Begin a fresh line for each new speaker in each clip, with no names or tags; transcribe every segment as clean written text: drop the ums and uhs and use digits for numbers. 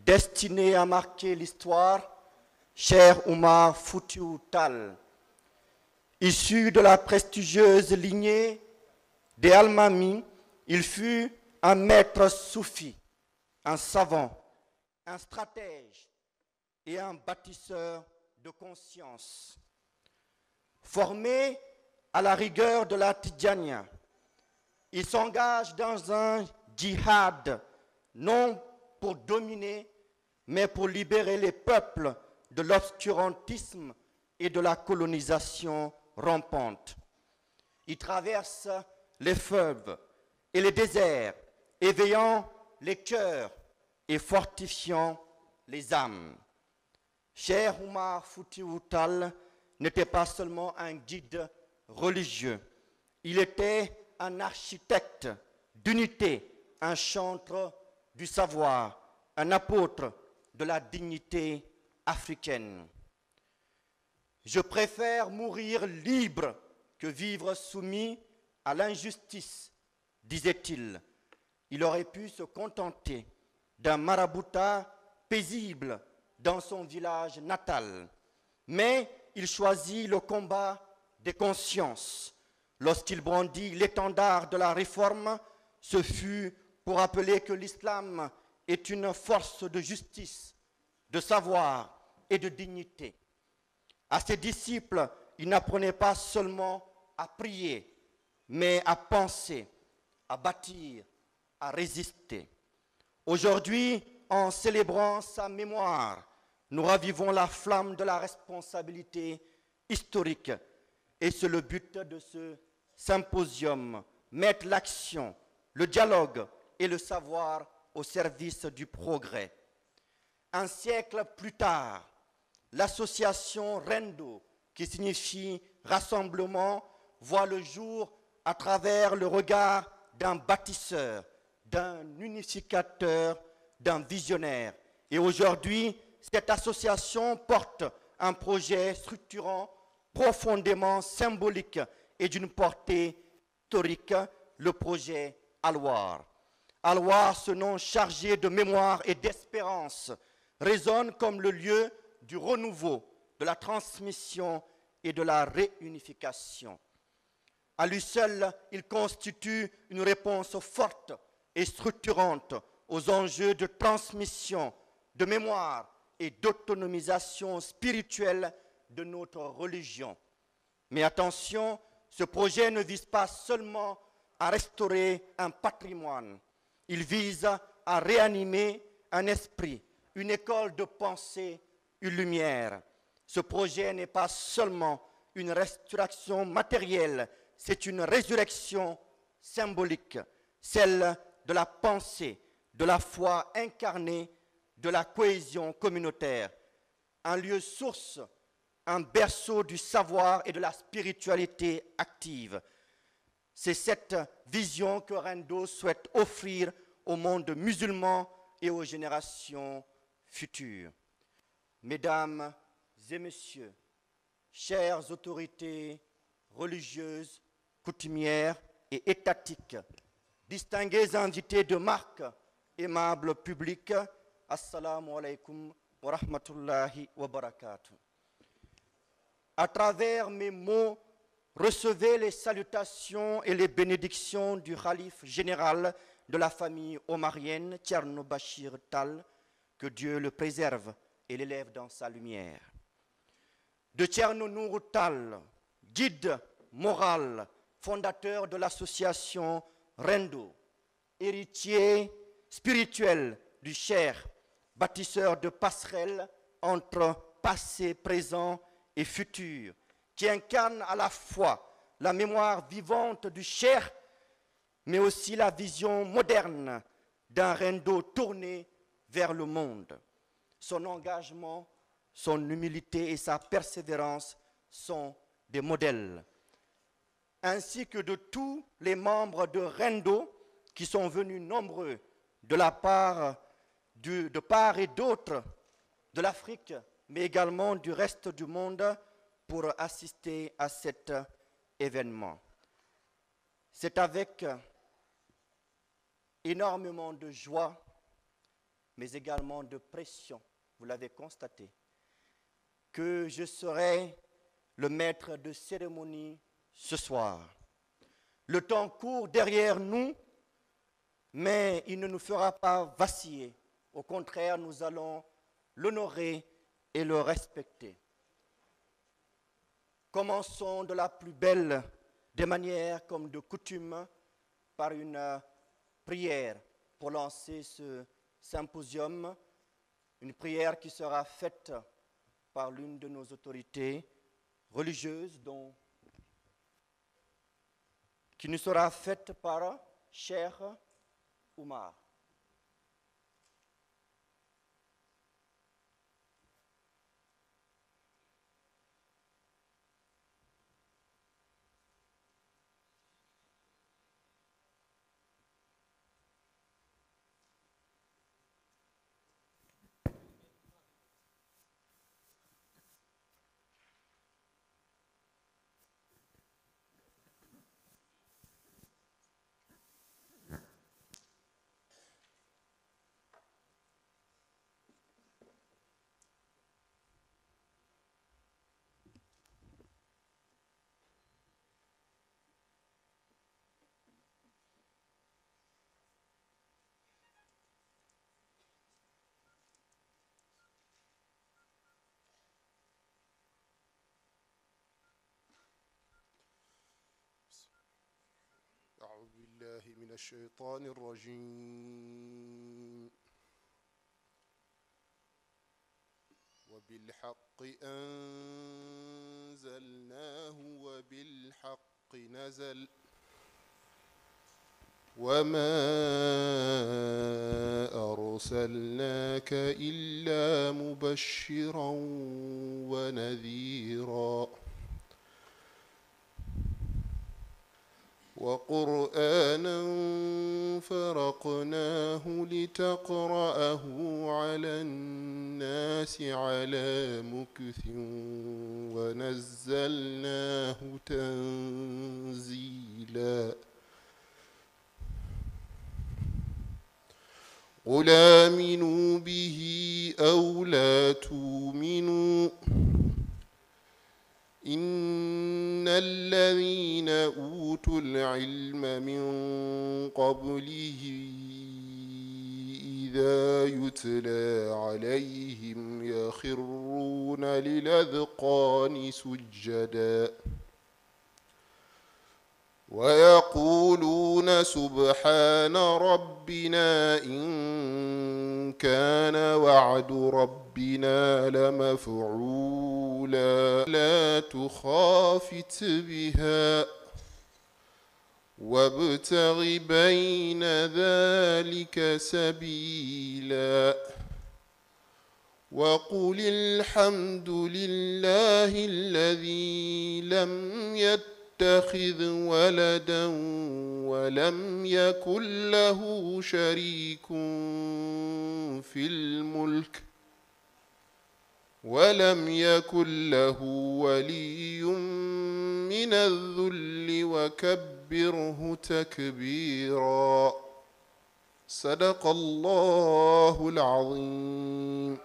destiné à marquer l'histoire, cher Omar Foutiyou Tall. Issu de la prestigieuse lignée des Almami, il fut un maître soufi, un savant, un stratège et un bâtisseur de conscience. Formé à la rigueur de la Tidjania, il s'engage dans un djihad, non pour dominer, mais pour libérer les peuples de l'obscurantisme et de la colonisation rampante. Il traverse les fleuves et les déserts, éveillant les cœurs et fortifiant les âmes. Cheikh Omar Foutiyou Tall n'était pas seulement un guide religieux, il était un architecte d'unité, un chantre du savoir, un apôtre de la dignité africaine. Je préfère mourir libre que vivre soumis à l'injustice, disait-il. Il aurait pu se contenter d'un maraboutat paisible dans son village natal, mais il choisit le combat des consciences. Lorsqu'il brandit l'étendard de la réforme, ce fut pour rappeler que l'islam est une force de justice, de savoir et de dignité. À ses disciples, il n'apprenait pas seulement à prier, mais à penser, à bâtir, à résister. Aujourd'hui, en célébrant sa mémoire, nous ravivons la flamme de la responsabilité historique. Et c'est le but de ce symposium, mettre l'action, le dialogue et le savoir au service du progrès. Un siècle plus tard, l'association Rendo, qui signifie rassemblement, voit le jour à travers le regard d'un bâtisseur, d'un unificateur, d'un visionnaire. Et aujourd'hui, cette association porte un projet structurant, profondément symbolique et d'une portée historique, le projet Alwar. Alwar, ce nom chargé de mémoire et d'espérance, résonne comme le lieu du renouveau, de la transmission et de la réunification. À lui seul, il constitue une réponse forte et structurante aux enjeux de transmission, de mémoire et d'autonomisation spirituelle de notre religion. Mais attention, ce projet ne vise pas seulement à restaurer un patrimoine, il vise à réanimer un esprit, une école de pensée, une lumière. Ce projet n'est pas seulement une restauration matérielle, c'est une résurrection symbolique, celle de la pensée, de la foi incarnée, de la cohésion communautaire, un lieu source, un berceau du savoir et de la spiritualité active. C'est cette vision que Rendo souhaite offrir au monde musulman et aux générations futures. Mesdames et messieurs, chères autorités religieuses, coutumières et étatiques, distingués invités de marque, aimables publics, assalamu alaikum wa rahmatullahi wa barakatuh. À travers mes mots, recevez les salutations et les bénédictions du khalife général de la famille omarienne, Thierno Bachir Tall, que Dieu le préserve et l'élève dans sa lumière. De Thierno Nourou Tall, guide moral, fondateur de l'association Rendo, héritier spirituel du Cheikh, bâtisseur de passerelles entre passé, présent et futur, qui incarne à la fois la mémoire vivante du Cheikh, mais aussi la vision moderne d'un Rendo tourné vers le monde. Son engagement, son humilité et sa persévérance sont des modèles, ainsi que de tous les membres de Rendo qui sont venus nombreux de part et d'autre de l'Afrique, mais également du reste du monde pour assister à cet événement. C'est avec énormément de joie mais également de pression, vous l'avez constaté, que je serai le maître de cérémonie ce soir. Le temps court derrière nous, mais il ne nous fera pas vaciller. Au contraire, nous allons l'honorer et le respecter. Commençons de la plus belle des manières, comme de coutume, par une prière pour lancer ce symposium, une prière qui sera faite par l'une de nos autorités religieuses, qui nous sera faite par Cheikh Oumar.
أعوذ بالله من الشيطان الرجيم وبالحق أنزلناه وبالحق نزل وما أرسلناك إلا مبشرا ونذيرا وقرآنا فرقناه لتقرأه على الناس على مكث ونزلناه تنزيلا قل آمنوا به أو لا تؤمنوا إن الذين أوتوا العلم من قبله إذا يتلى عليهم يخرون للأذقان سجدا ويقولون سبحان ربنا إن كان وعد ربنا لمفعولا لا تخافت بها وابتغ بين ذلك سبيلا وقل الحمد لله الذي لم يتخذ ولدا ولم يكن له شريك في الملك ولم يكن له ولي من الذل وكبره تكبيرا صدق الله العظيم.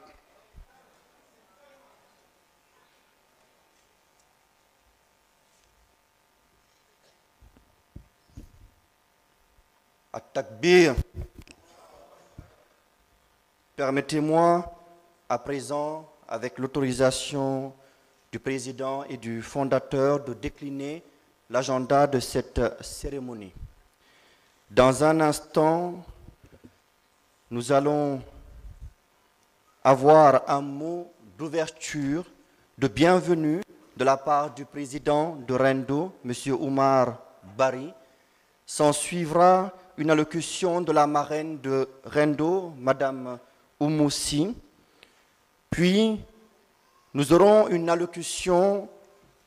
At-Takbir. Permettez-moi à présent, avec l'autorisation du président et du fondateur, de décliner l'agenda de cette cérémonie. Dans un instant, nous allons avoir un mot d'ouverture, de bienvenue de la part du président de Rendo, M. Oumar Bari. S'en suivra une allocution de la marraine de Rendo, Mme Oumoussi. Puis, nous aurons une allocution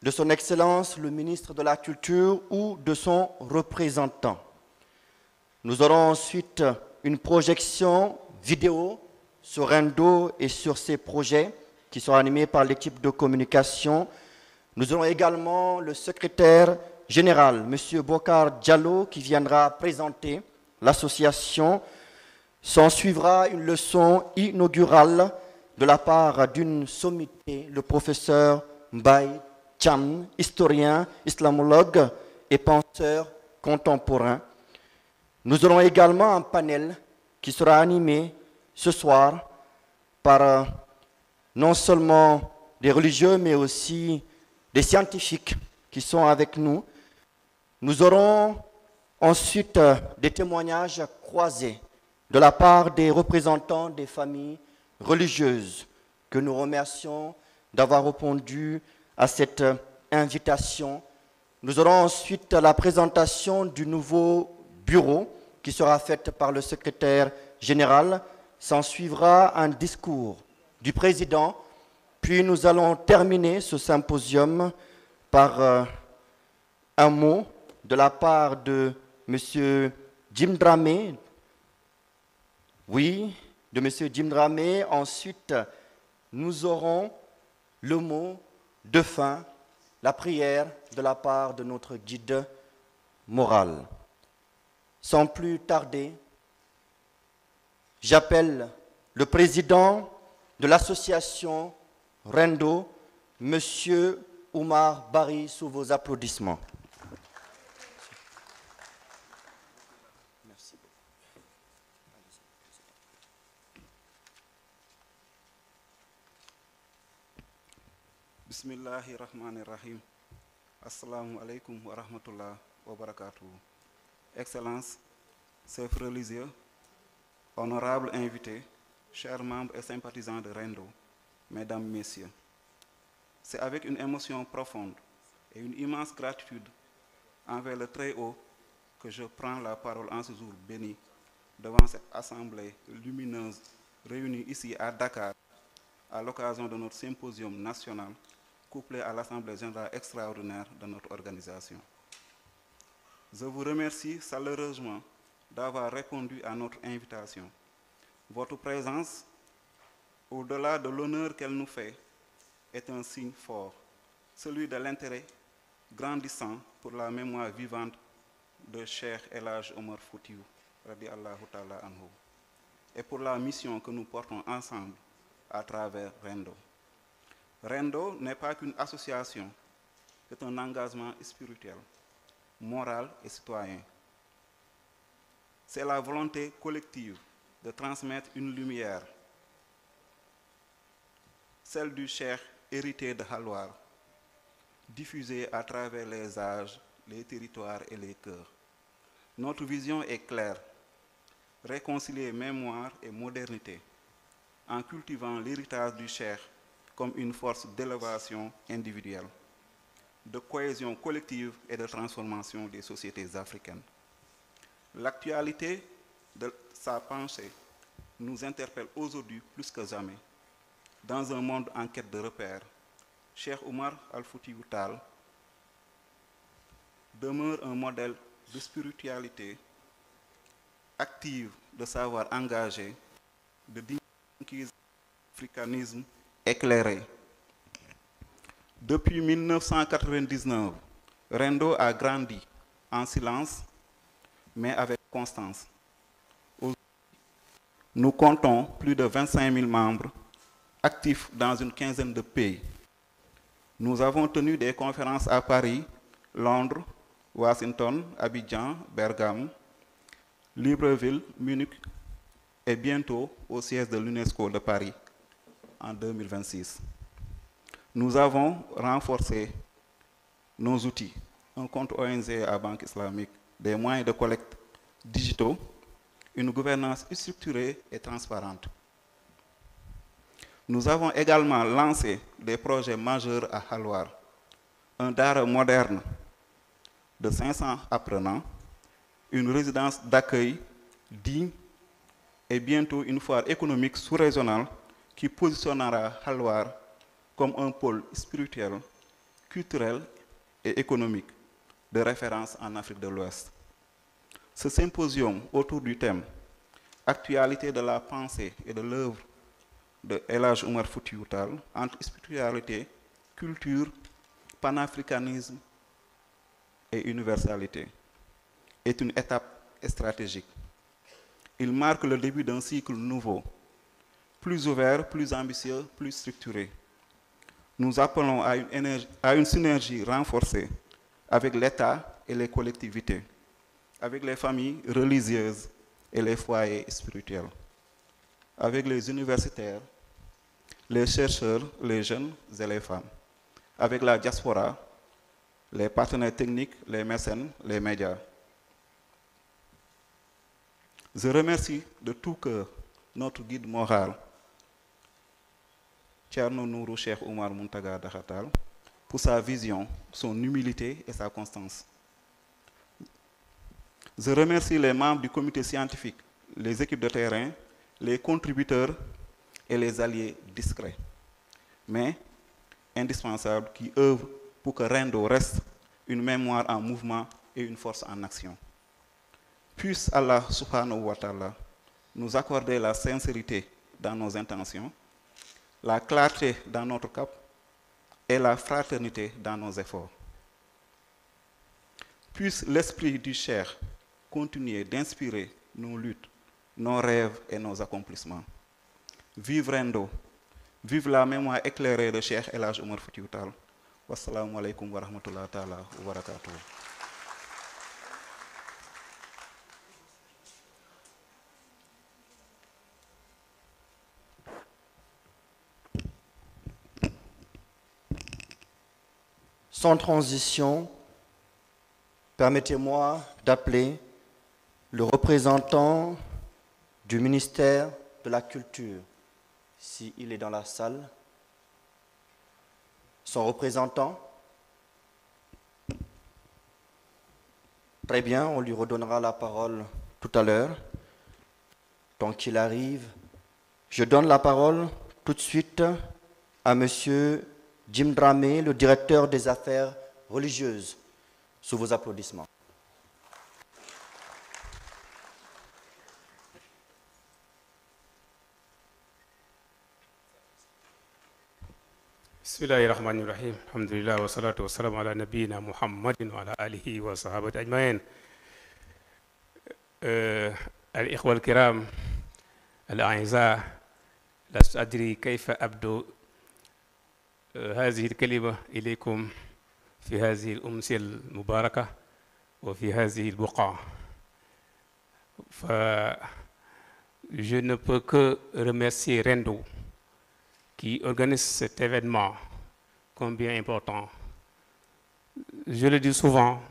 de son Excellence le ministre de la Culture ou de son représentant. Nous aurons ensuite une projection vidéo sur Rendo et sur ses projets qui sont animés par l'équipe de communication. Nous aurons également le secrétaire général, M. Bokar Diallo, qui viendra présenter l'association. S'en suivra une leçon inaugurale de la part d'une sommité, le professeur Mbaye Thiam, historien, islamologue et penseur contemporain. Nous aurons également un panel qui sera animé ce soir par non seulement des religieux, mais aussi des scientifiques qui sont avec nous. Nous aurons ensuite des témoignages croisés de la part des représentants des familles religieuses que nous remercions d'avoir répondu à cette invitation. Nous aurons ensuite la présentation du nouveau bureau qui sera faite par le secrétaire général. S'en suivra un discours du président, puis nous allons terminer ce symposium par un mot de la part de M. Jim Dramé. Oui, de M. Jim Dramé. Ensuite, nous aurons le mot de fin, la prière de la part de notre guide moral. Sans plus tarder, j'appelle le président de l'association Rendo, M. Oumar Bari, sous vos applaudissements. Merci beaucoup.
Bismillahirrahmanirrahim. Assalamu alaikum wa rahmatullah wa barakatuh. Excellences, chefs religieux, honorables invités, chers membres et sympathisants de Rendo, Mesdames, Messieurs, c'est avec une émotion profonde et une immense gratitude envers le Très-Haut que je prends la parole en ce jour béni devant cette assemblée lumineuse réunie ici à Dakar à l'occasion de notre symposium national couplé à l'Assemblée générale extraordinaire de notre organisation. Je vous remercie chaleureusement d'avoir répondu à notre invitation. Votre présence, au-delà de l'honneur qu'elle nous fait, est un signe fort, celui de l'intérêt grandissant pour la mémoire vivante de Cheikh El Hadj Omar Foutiyou, radiallahu ta'ala anhu, et pour la mission que nous portons ensemble à travers Rendo. Rendo n'est pas qu'une association, c'est un engagement spirituel, moral et citoyen. C'est la volonté collective de transmettre une lumière, celle du Cheikh hérité de Halwar, diffusée à travers les âges, les territoires et les cœurs. Notre vision est claire, réconcilier mémoire et modernité, en cultivant l'héritage du Cheikh comme une force d'élévation individuelle, de cohésion collective et de transformation des sociétés africaines. L'actualité de sa pensée nous interpelle aujourd'hui plus que jamais. Dans un monde en quête de repères, Cheikh Oumar Al-Foutiyou Tall demeure un modèle de spiritualité active, de savoir engagé, de dignité, africanisme éclairé. Depuis 1999, Rendo a grandi en silence, mais avec constance. Aujourd'hui, nous comptons plus de 25 000 membres actifs dans une quinzaine de pays. Nous avons tenu des conférences à Paris, Londres, Washington, Abidjan, Bergame, Libreville, Munich et bientôt au siège de l'UNESCO de Paris en 2026. Nous avons renforcé nos outils, un compte ONG à Banque islamique, des moyens de collecte digitaux, une gouvernance structurée et transparente. Nous avons également lancé des projets majeurs à Halwar, un daara moderne de 500 apprenants, une résidence d'accueil digne et bientôt une foire économique sous-régionale qui positionnera Halwar comme un pôle spirituel, culturel et économique de référence en Afrique de l'Ouest. Ce symposium autour du thème « Actualité de la pensée et de l'œuvre de El Hadj Omar Foutiyou Tall entre spiritualité, culture, panafricanisme et universalité » est une étape stratégique. Il marque le début d'un cycle nouveau, plus ouvert, plus ambitieux, plus structuré. Nous appelons à une synergie renforcée avec l'État et les collectivités, avec les familles religieuses et les foyers spirituels, avec les universitaires, les chercheurs, les jeunes et les femmes, avec la diaspora, les partenaires techniques, les mécènes, les médias. Je remercie de tout cœur notre guide moral, Thierno Nourou Cheikh Oumar Muntaga Dakhatal, pour sa vision, son humilité et sa constance. Je remercie les membres du comité scientifique, les équipes de terrain, les contributeurs et les alliés discrets, mais indispensables, qui œuvrent pour que Rendo reste une mémoire en mouvement et une force en action. Puisse Allah subhanahu wa ta'ala nous accorder la sincérité dans nos intentions, la clarté dans notre cap et la fraternité dans nos efforts. Puisse l'esprit du Cheikh continuer d'inspirer nos luttes, nos rêves et nos accomplissements. Vive Rendo, vive la mémoire éclairée de Cheikh El Hadj Omar Foutiyou Tall. Wassalamu alaikum wa rahmatullahi ta'ala wa barakatuh.
Sans transition, permettez-moi d'appeler le représentant du ministère de la Culture, s'il est dans la salle. Son représentant. Très bien, on lui redonnera la parole tout à l'heure. Tant qu'il arrive, je donne la parole tout de suite à Monsieur Jim Dramé, le directeur des affaires religieuses, sous vos applaudissements.
Bismillahirrahmanirrahim. Alhamdulillah wa salatu wa salam ala nabiyyina Muhammadin wa ala alihi wa sahabati ajmain. Al-ikhwa al-kiram, al-a'izza, لست أدري كيف أبدو هذه الكلمة إليكم في هذه الأمسية المباركة وفي هذه البقعة. Je ne peux que remercier Rendo qui organise cet événement combien important. Je le dis souvent,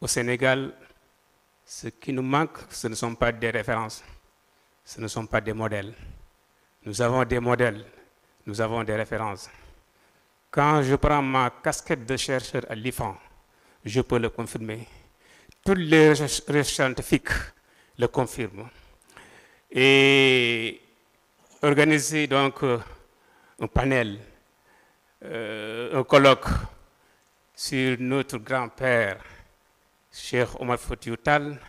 au Sénégal, ce qui nous manque, ce ne sont pas des références, ce ne sont pas des modèles. Nous avons des modèles, nous avons des références. Quand je prends ma casquette de chercheur à l'IFAN, je peux le confirmer. Tous les recherches scientifiques le confirment. Et organiser donc un panel, un colloque sur notre grand-père, Cheikh Omar Foutiyou Tall,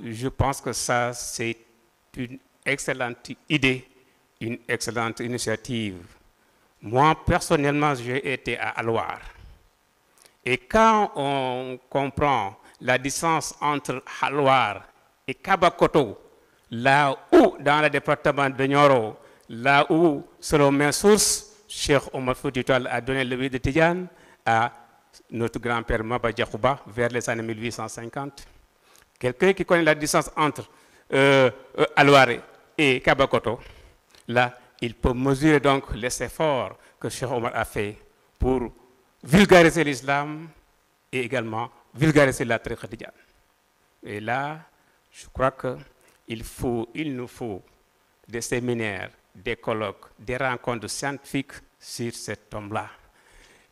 je pense que ça, c'est une excellente idée, une excellente initiative. Moi, personnellement, j'ai été à Alwar. Et quand on comprend la distance entre Alwar et Kabakoto, là où, dans le département de Nioro, là où, selon mes sources, Cheikh Omar Foutiyou Tall a donné le de Tidjane à notre grand-père Maba Diakhouba vers les années 1850. Quelqu'un qui connaît la distance entre Alwar et Kabakoto, là, il peut mesurer donc les efforts que Cheikh Omar a fait pour vulgariser l'islam et également vulgariser la tariqa Tidjane. Et là, je crois qu'il nous faut des séminaires, des colloques, des rencontres scientifiques sur cet homme-là.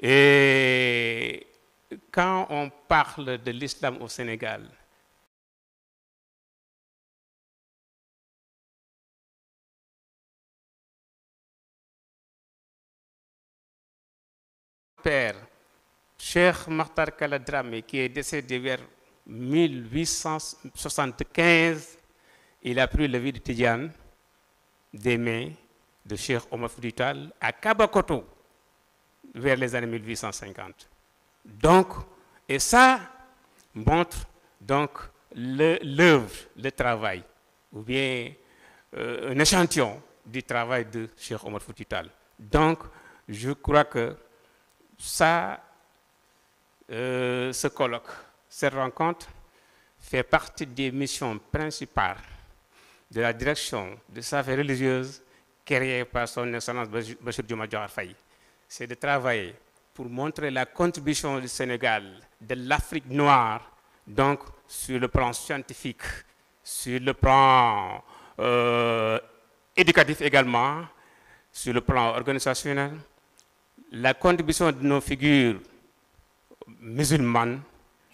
Et quand on parle de l'islam au Sénégal, père, Cheikh Makhtar Kala Dramé, qui est décédé vers 1875, il a pris le de Tidjane des mains de Cheikh Omar Foutiyou Tall à Kabakoto vers les années 1850. Donc, et ça montre donc l'œuvre, le travail ou bien un échantillon du travail de Cheikh Omar Foutiyou Tall. Donc, je crois que ça, ce colloque, cette rencontre, fait partie des missions principales de la direction des affaires religieuses créée par son Excellence Bassirou Diomaye Diakhar Faye. C'est de travailler pour montrer la contribution du Sénégal, de l'Afrique noire, donc sur le plan scientifique, sur le plan éducatif également, sur le plan organisationnel, la contribution de nos figures musulmanes,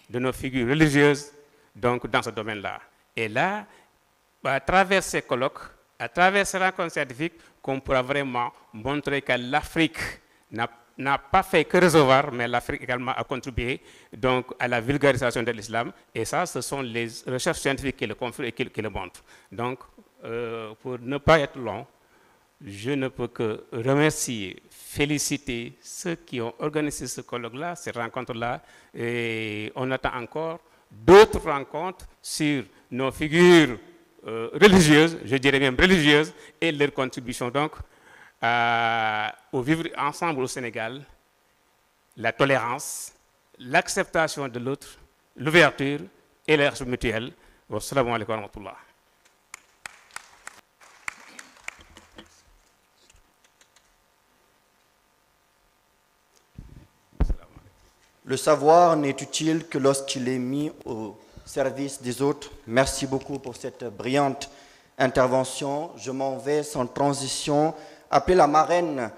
de nos figures religieuses, donc dans ce domaine-là. Et là, à travers ces colloques, à travers ces rencontres scientifiques, qu'on pourra vraiment montrer que l'Afrique n'a pas fait que recevoir, mais l'Afrique également a contribué donc, à la vulgarisation de l'islam. Et ça, ce sont les recherches scientifiques qui le confirment et qui le montrent. Donc, pour ne pas être long, je ne peux que remercier, féliciter ceux qui ont organisé ce colloque-là, ces rencontres-là. Et on attend encore d'autres rencontres sur nos figures religieuses, je dirais même religieuses, et leur contribution donc au vivre ensemble au Sénégal, la tolérance, l'acceptation de l'autre, l'ouverture et la respect mutuel. Wassalamu alaikum wa rahmatullah.
Le savoir n'est utile que lorsqu'il est mis au service des autres. Merci beaucoup pour cette brillante intervention. Je m'en vais sans transition appeler la marraine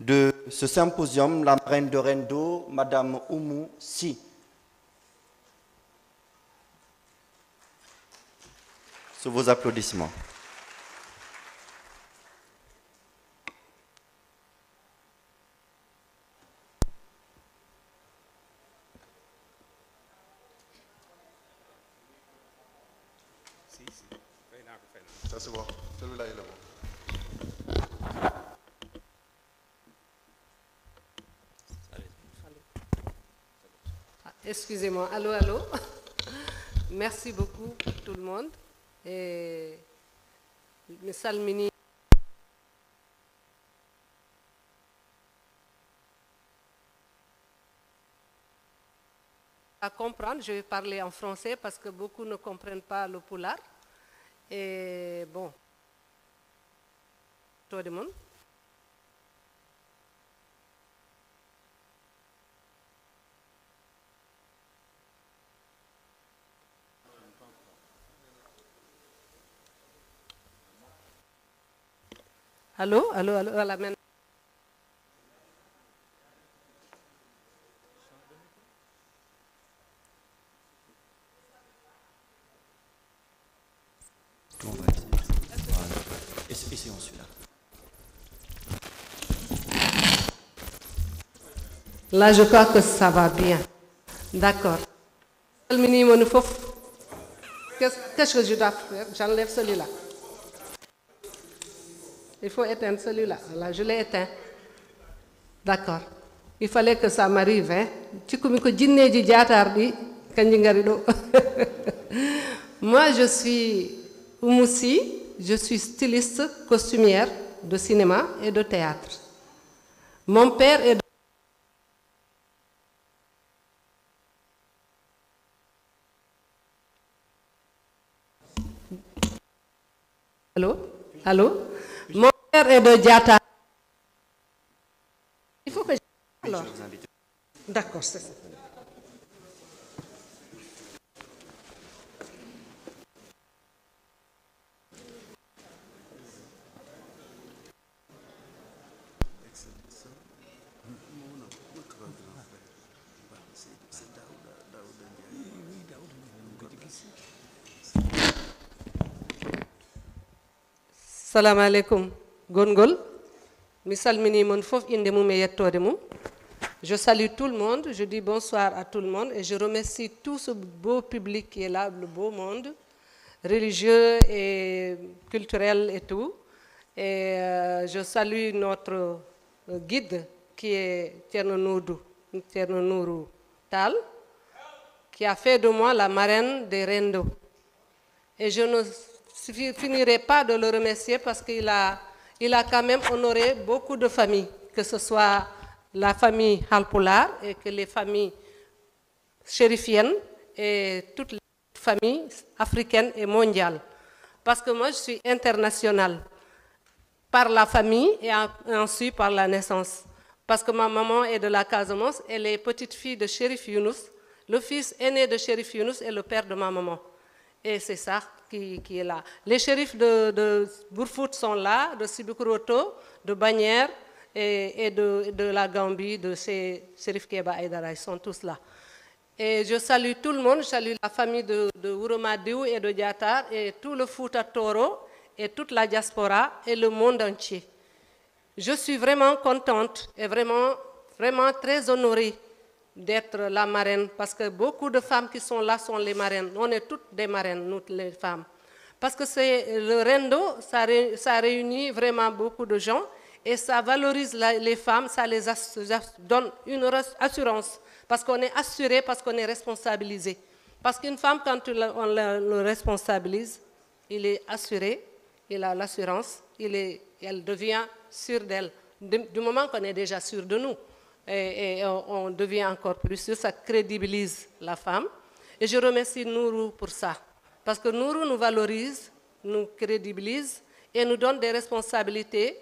de ce symposium, la marraine de Rendo, Madame Oumou Sy. Sous vos applaudissements.
Ça c'est bon. Celui-là il est bon.
Excusez-moi, allô, allô. Merci beaucoup pour tout le monde. Et mi salmini à comprendre, je vais parler en français parce que beaucoup ne comprennent pas le pulaar. Et bon, tout le monde. Allô, allô, allô, voilà, maintenant.
Essayons celui-là.
Là, je crois que ça va bien. D'accord. Qu'est-ce que je dois faire? J'enlève celui-là. Il faut éteindre celui-là. Là, je l'ai éteint. D'accord. Il fallait que ça m'arrive. Moi, je suis Oumou Sy, je suis styliste costumière de cinéma et de théâtre. Mon père est... Allô? Allô? Mon père est de Diatta. Il faut que je... Alors. D'accord, c'est ça. Salam alaikum. Gongol. Misalmini mon fof inde mum e yettode mum. Je salue tout le monde, je dis bonsoir à tout le monde et je remercie tout ce beau public qui est là, le beau monde, religieux et culturel et tout. Et je salue notre guide qui est Thierno Nourou Tall, qui a fait de moi la marraine des Rendo. Et je ne finirai pas de le remercier parce qu'il a quand même honoré beaucoup de familles, que ce soit la famille Halpolar et que les familles chérifiennes et toutes les familles africaines et mondiales. Parce que moi, je suis internationale par la famille et ensuite par la naissance. Parce que ma maman est de la Casamance, elle est petite fille de Chérif Younous. Le fils aîné de Chérif Younous est le père de ma maman. Et c'est ça qui est là. Les chérifs de Bourfout sont là, de Sibikuroto, de Bagnères et de la Gambie, de ces Chérif Keba Aïdara. Ils sont tous là. Et je salue tout le monde, je salue la famille de Wuromadiou et de Diatar et tout le Fouta Toro et toute la diaspora et le monde entier. Je suis vraiment contente et vraiment très honorée d'être la marraine parce que beaucoup de femmes qui sont là sont les marraines. On est toutes des marraines, nous les femmes. Parce que c'est le Rendo, ça réunit vraiment beaucoup de gens et ça valorise les femmes, ça les donne une assurance. Parce qu'on est assuré, parce qu'on est responsabilisé. Parce qu'une femme, quand on le responsabilise, il est assuré, il a l'assurance, elle devient sûre d'elle. Du moment qu'on est déjà sûr de nous, et on devient encore plus sûr, ça crédibilise la femme. Et je remercie Nourou pour ça. Parce que Nourou nous valorise, nous crédibilise et nous donne des responsabilités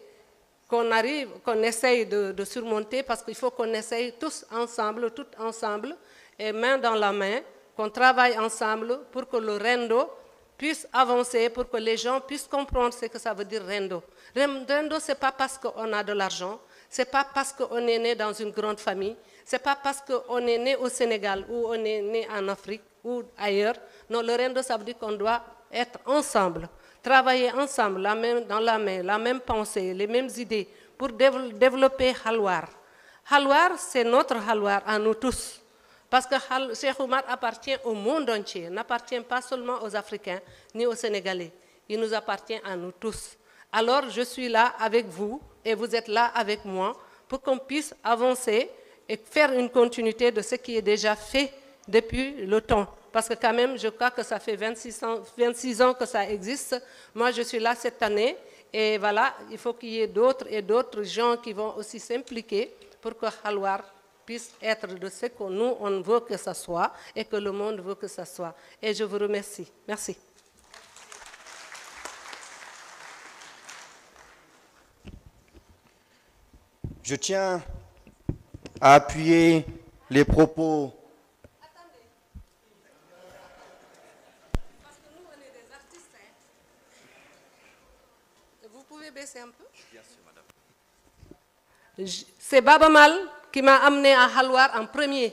qu'on essaye de surmonter parce qu'il faut qu'on essaye tous ensemble, toutes ensemble, et main dans la main, qu'on travaille ensemble pour que le Rendo puisse avancer, pour que les gens puissent comprendre ce que ça veut dire Rendo. Rendo, ce n'est pas parce qu'on a de l'argent, ce n'est pas parce qu'on est né dans une grande famille, ce n'est pas parce qu'on est né au Sénégal ou on est né en Afrique ou ailleurs. Non, le Rendo, ça veut dire qu'on doit être ensemble. Travailler ensemble, la main dans la main, la même pensée, les mêmes idées pour développer Halwar. Halwar, c'est notre Halwar à nous tous. Parce que Cheikh Oumar appartient au monde entier, n'appartient pas seulement aux Africains ni aux Sénégalais. Il nous appartient à nous tous. Alors je suis là avec vous et vous êtes là avec moi pour qu'on puisse avancer et faire une continuité de ce qui est déjà fait depuis le temps. Parce que quand même, je crois que ça fait 26 ans que ça existe. Moi, je suis là cette année. Et voilà, il faut qu'il y ait d'autres et d'autres gens qui vont aussi s'impliquer pour que Halwar puisse être de ce que nous, on veut que ça soit et que le monde veut que ça soit. Et je vous remercie. Merci.
Je tiens à appuyer les propos.
Baisser un peu. Bien sûr, madame. C'est Baba Mal qui m'a amené à Halwar en premier.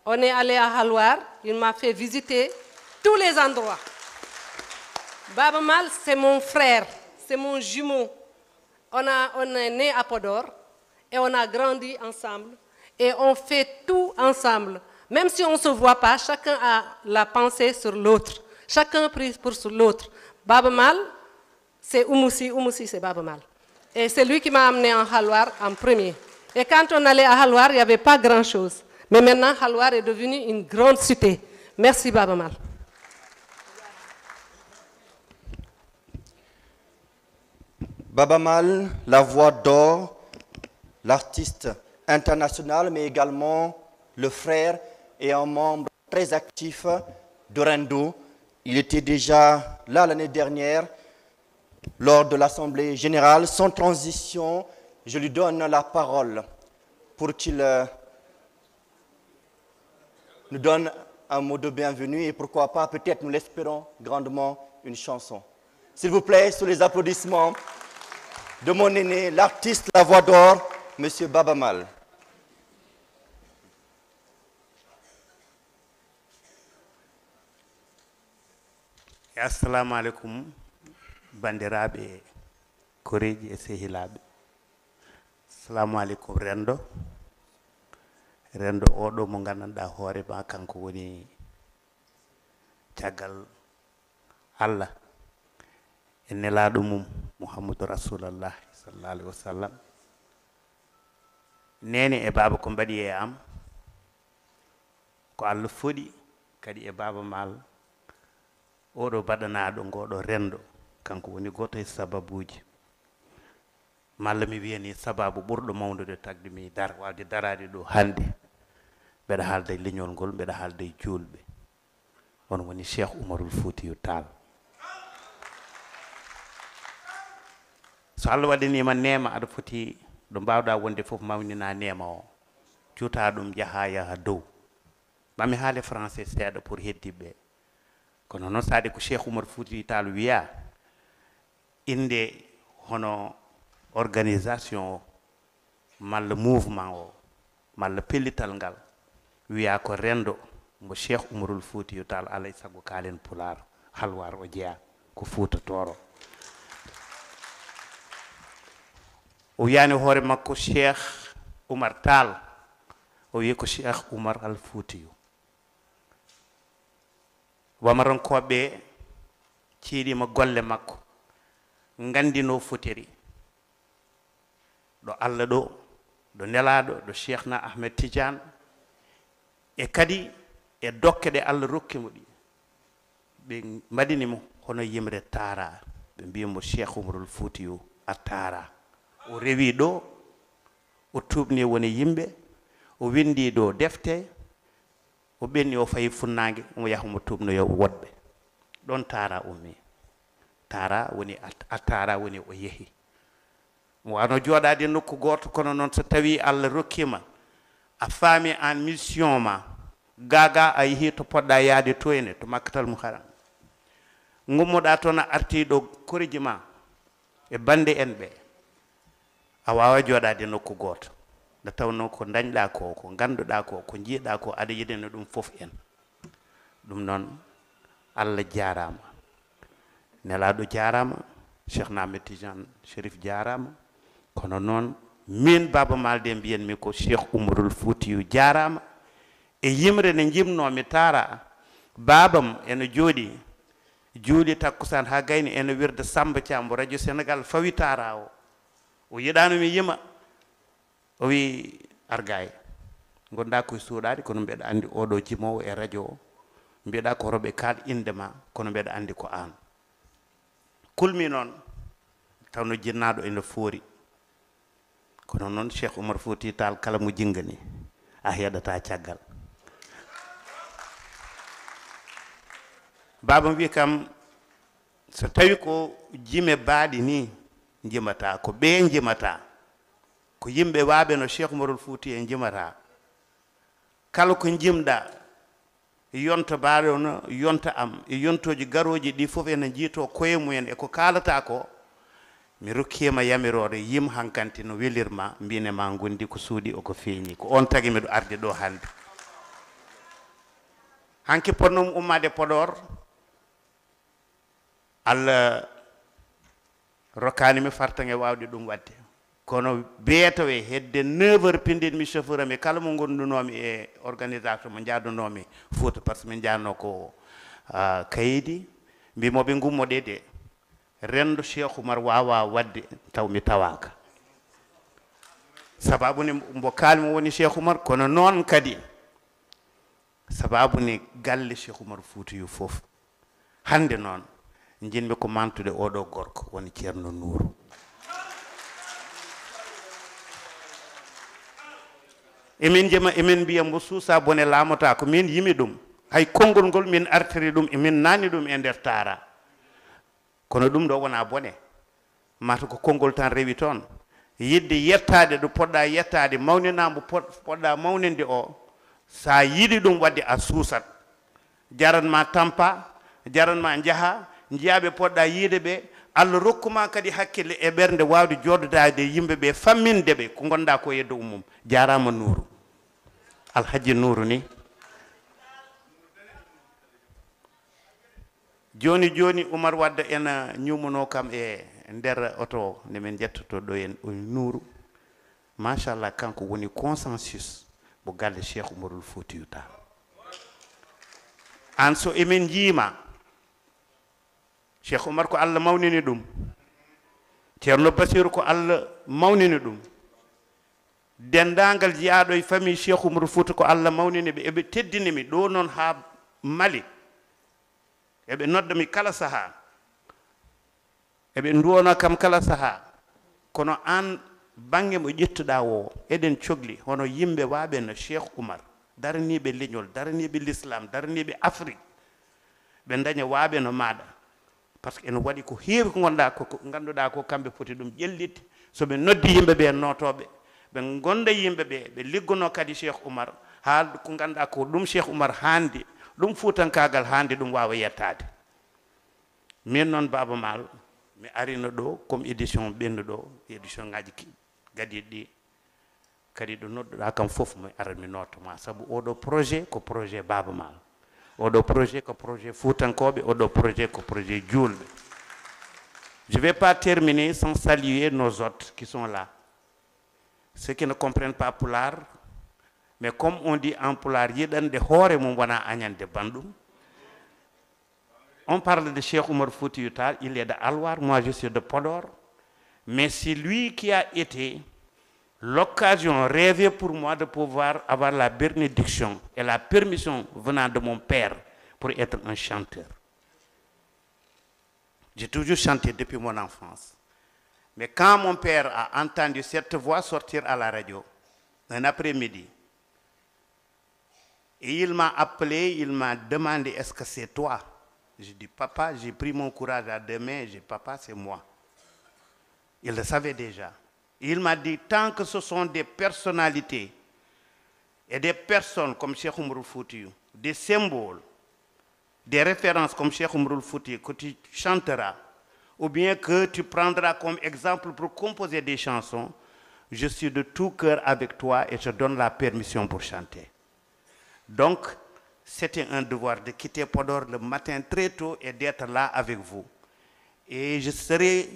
On est allé à Halwar, il m'a fait visiter tous les endroits. Baba Mal, c'est mon frère, c'est mon jumeau. On est né à Podor et on a grandi ensemble et on fait tout ensemble. Même si on ne se voit pas, chacun a la pensée sur l'autre. Chacun prie pour l'autre. Baba Mal, c'est Oumoussi, c'est Baba Mal. Et c'est lui qui m'a amené en Halwar en premier. Et quand on allait à Halwar, il n'y avait pas grand-chose. Mais maintenant, Halwar est devenu une grande cité. Merci Baba Mal.
Baba Mal, la voix d'or, l'artiste international, mais également le frère et un membre très actif de Rendo. Il était déjà là l'année dernière, lors de l'Assemblée générale. Sans transition, je lui donne la parole pour qu'il nous donne un mot de bienvenue et pourquoi pas, peut-être, nous l'espérons grandement, une chanson. S'il vous plaît, sous les applaudissements de mon aîné, l'artiste, la voix d'or, M. Baba Mal.
Assalamu alaikum. Bandiraɓe koreji e sehilaɓe, assalamu aleykum Rendo oɗo mo gandanɗa hoore ma kanko woni caggal Allah e nelaɗo mum Muhammadou Rasulallah sallallahu alaihi wasallam. Nene e baba ko mbaɗi e am ko Allah foɗi kadi e Baba Mal oɗo baɗanaɗo ngoɗo rendo kanko woni goto e sababuji malla mi wiyani sababu ɓurɗo mawnude tagde mi wawde darade ɗo hande mbeɗa haalda e leñol ngol mbeɗa haalda e julɓe on woni Cheikh Oumarul Foutiyou Tall. So Allah waɗanima nema aɗa foti ɗo mbawɗa wonde fof mawnina nema o cuuta ɗum yaha dow mami haale français seeɗa pour heddiɓe kono noon saade ko Cheikh Oumar Foutiyou Tall wiya inde hono organisation o malla mouvement o malla pellital ngal wiya ko rendo mo Cheikh Oumarul Foutiyou Tall alay sago kaalen pular halwar o jeeya ko Fouta Toro o wiyani hoore makko Cheikh Oumar Tall o wi ko Cheikh Oumar al Foutiyou wamarankoɓe ciiɗima golle makko gandino fotiri ɗo Allah ɗo nelaɗo ɗo Cheikhna Ahmed Tidiane e kadi e dokke ɗe Allah rokkimo ɗi ɓe mbaɗinimo hono yimre Tara ɓe mbiyamo Cheikh Oumarul Foutiyou a Tara o rewi ɗo o tubni woni yimɓe o windi ɗo defte o ɓenni o fayi funnague omo yaha mo tubnoyo woɗɓe ɗon Tara ummi Tara woni a Tara woni o yeehi mo wano joɗade nokku goto kono noon so tawi Allah rokkima a faami en mission ma gaga a yeehi to poɗɗa yaade to ene to Makkatal Muharram gummoɗa toon a arti ɗo koriji ma e bande en ɓe a wawa joɗade nokku goto nde tawno ko dañɗa ko ganduɗa ko jiiɗa ko aɗa yiɗino ɗum fof en ɗum noon Allah jarama nelaɗo jarama Cheikhna Ahmed Tidiane Chérif jarama kono noon min Baba Maldé mbiyanmi ko Cheikh Oumarul Foutiyou jarama e yimre nde jimnomi Tara babam ene jooɗi juuli takkusan ha gayni ene wirda Samba Thiam radio Sénégal fawi Tara o yiɗanomi yima o wi argaye gonɗa koye suuɗade kono mbeɗa andi oɗo jimowo e radio o mbiɗa ko roɓe kaal indema kono mbeɗa andi ko an kulmi noon tawno jinnaɗo ene foori kono noon Cheikh Oumar Foutiyou Tall kala mo jingani a heɗata caggal baba wi kam so tawi ko jime baaɗi ni jimata ko ɓe jimata ko yimɓe waaɓe no Cheikh Oumarul Foutiyou en jimata kala ko jimɗa yonta baaɗo no yonta am e yontoji garoji ɗi fof ene jiito koye mumen e ko kalata ko mi rokkima yamirore yim hankanti no welirma mbinema gondi ko suuɗi oko feeñi ko on tagui miɗo arde ɗo haalde hanki ponnomi ummade Podor Allah rokkanimi fartange wawde ɗum wadde kono beeto e hedde 9h pindinmi chauffeur ami kala mo gondunomi e organisation mo jaadunomi Fouta par ce que min jaanno ko kayidi mbimoɓe gummoɗe de rendo Cheikh Oumar wawa wadde taw mi tawaka sababu ni mbo kalmi woni Cheikh Oumar kono noon kadi sababu ni galle Cheikh Oumar Foutiyou fof hande noon jinmi ko mantude oɗo gorko woni Ceerno Nourou emin jema emin mbiya mbo suusa bone laamota ko min yimi ɗum hay konngol ngol min artiri ɗum emin nani ɗum e nder Tara kono ɗum ɗo wona bone mata ko konngol tan rewi toon yidde yettade ɗo poɗɗa yettade mawninamo poɗɗa mawninde o sa yiɗi ɗum wadde a suusat jaranma tampa jaranma jaaha jiyaɓe poɗɗa yiide ɓe Allah rokkuma kadi hakkille e ɓernde wawde joddodade yimɓe ɓe famminde ɓe ko gonɗa ko yeddo umum jarama Nourou Alhaji Nourou ni joni joni Oumar Wadda ena ñumuno kam e nder auto nde min jettoto ɗo en Nourou machallah kanko woni consensus mo galle Cheikh Oumarul Foutiyou Tall an so emin jiima Cheikh Oumar ko Allah mawnini ɗum Ceerno Basiru ko Allah mawnini ɗum dendagal jiyaɗo e famille Cheikh Oumarul Fouta ko Allah mawnini ɓe eɓe teddinimi ɗo noon ha Mali eɓe noddami kala sahaa eɓe nduwona kam kala sahaa kono an bange mo ƴettuɗa o eɗen cohli hono yimɓe waaɓe no Cheikh Oumar daraniɓe leñol daraniɓe l'islam daraniɓe Afrique ɓe daña waaɓe no maɗa par ce que ene waɗi ko heewi ko gonɗa ko ganduɗa ko kamɓe poti ɗum ƴellidde soɓe noddi yimɓe ɓe notoɓe ɓe gonda yimɓe ɓe liggono kadi Cheikh Oumar haalde ko ganduɗa ko ɗum Cheikh Oumar handi ɗum fuutankagal handi ɗum wawa yettade min noon Baba Mal mi arino ɗo comme édition ɓennuɗo édition ngaji gadiɗi ɗi kadi ɗo nodduɗa kam foof mi ara mi notoma saabu oɗo projet ko projet Baba Mal oɗo projet ko projet fuutankoɓe oɗo projet ko projet julɓe. Je ne vais pas terminer sans saluer nos hôtes qui sont là. Ceux qui ne comprennent pas Pulaar, mais comme on dit en Pulaar, yiɗande hoore mum wona añande bandum. On parle de Cheikh Oumar Foutiyou Tall, il est de Alwar, moi je suis de Podor, mais c'est lui qui a été l'occasion rêvée pour moi de pouvoir avoir la bénédiction et la permission venant de mon père pour être un chanteur. J'ai toujours chanté depuis mon enfance. Mais quand mon père a entendu cette voix sortir à la radio, un après-midi, et il m'a appelé, il m'a demandé, est-ce que c'est toi? J'ai dit, papa, j'ai pris mon courage à deux mains, j'ai dit, papa, c'est moi. Il le savait déjà. Il m'a dit, tant que ce sont des personnalités et des personnes comme Cheikh Oumar Foutiyou, des symboles, des références comme Cheikh Oumar Foutiyou que tu chanteras, ou bien que tu prendras comme exemple pour composer des chansons, je suis de tout cœur avec toi et je donne la permission pour chanter. Donc, c'était un devoir de quitter Podor le matin très tôt et d'être là avec vous. Et je serai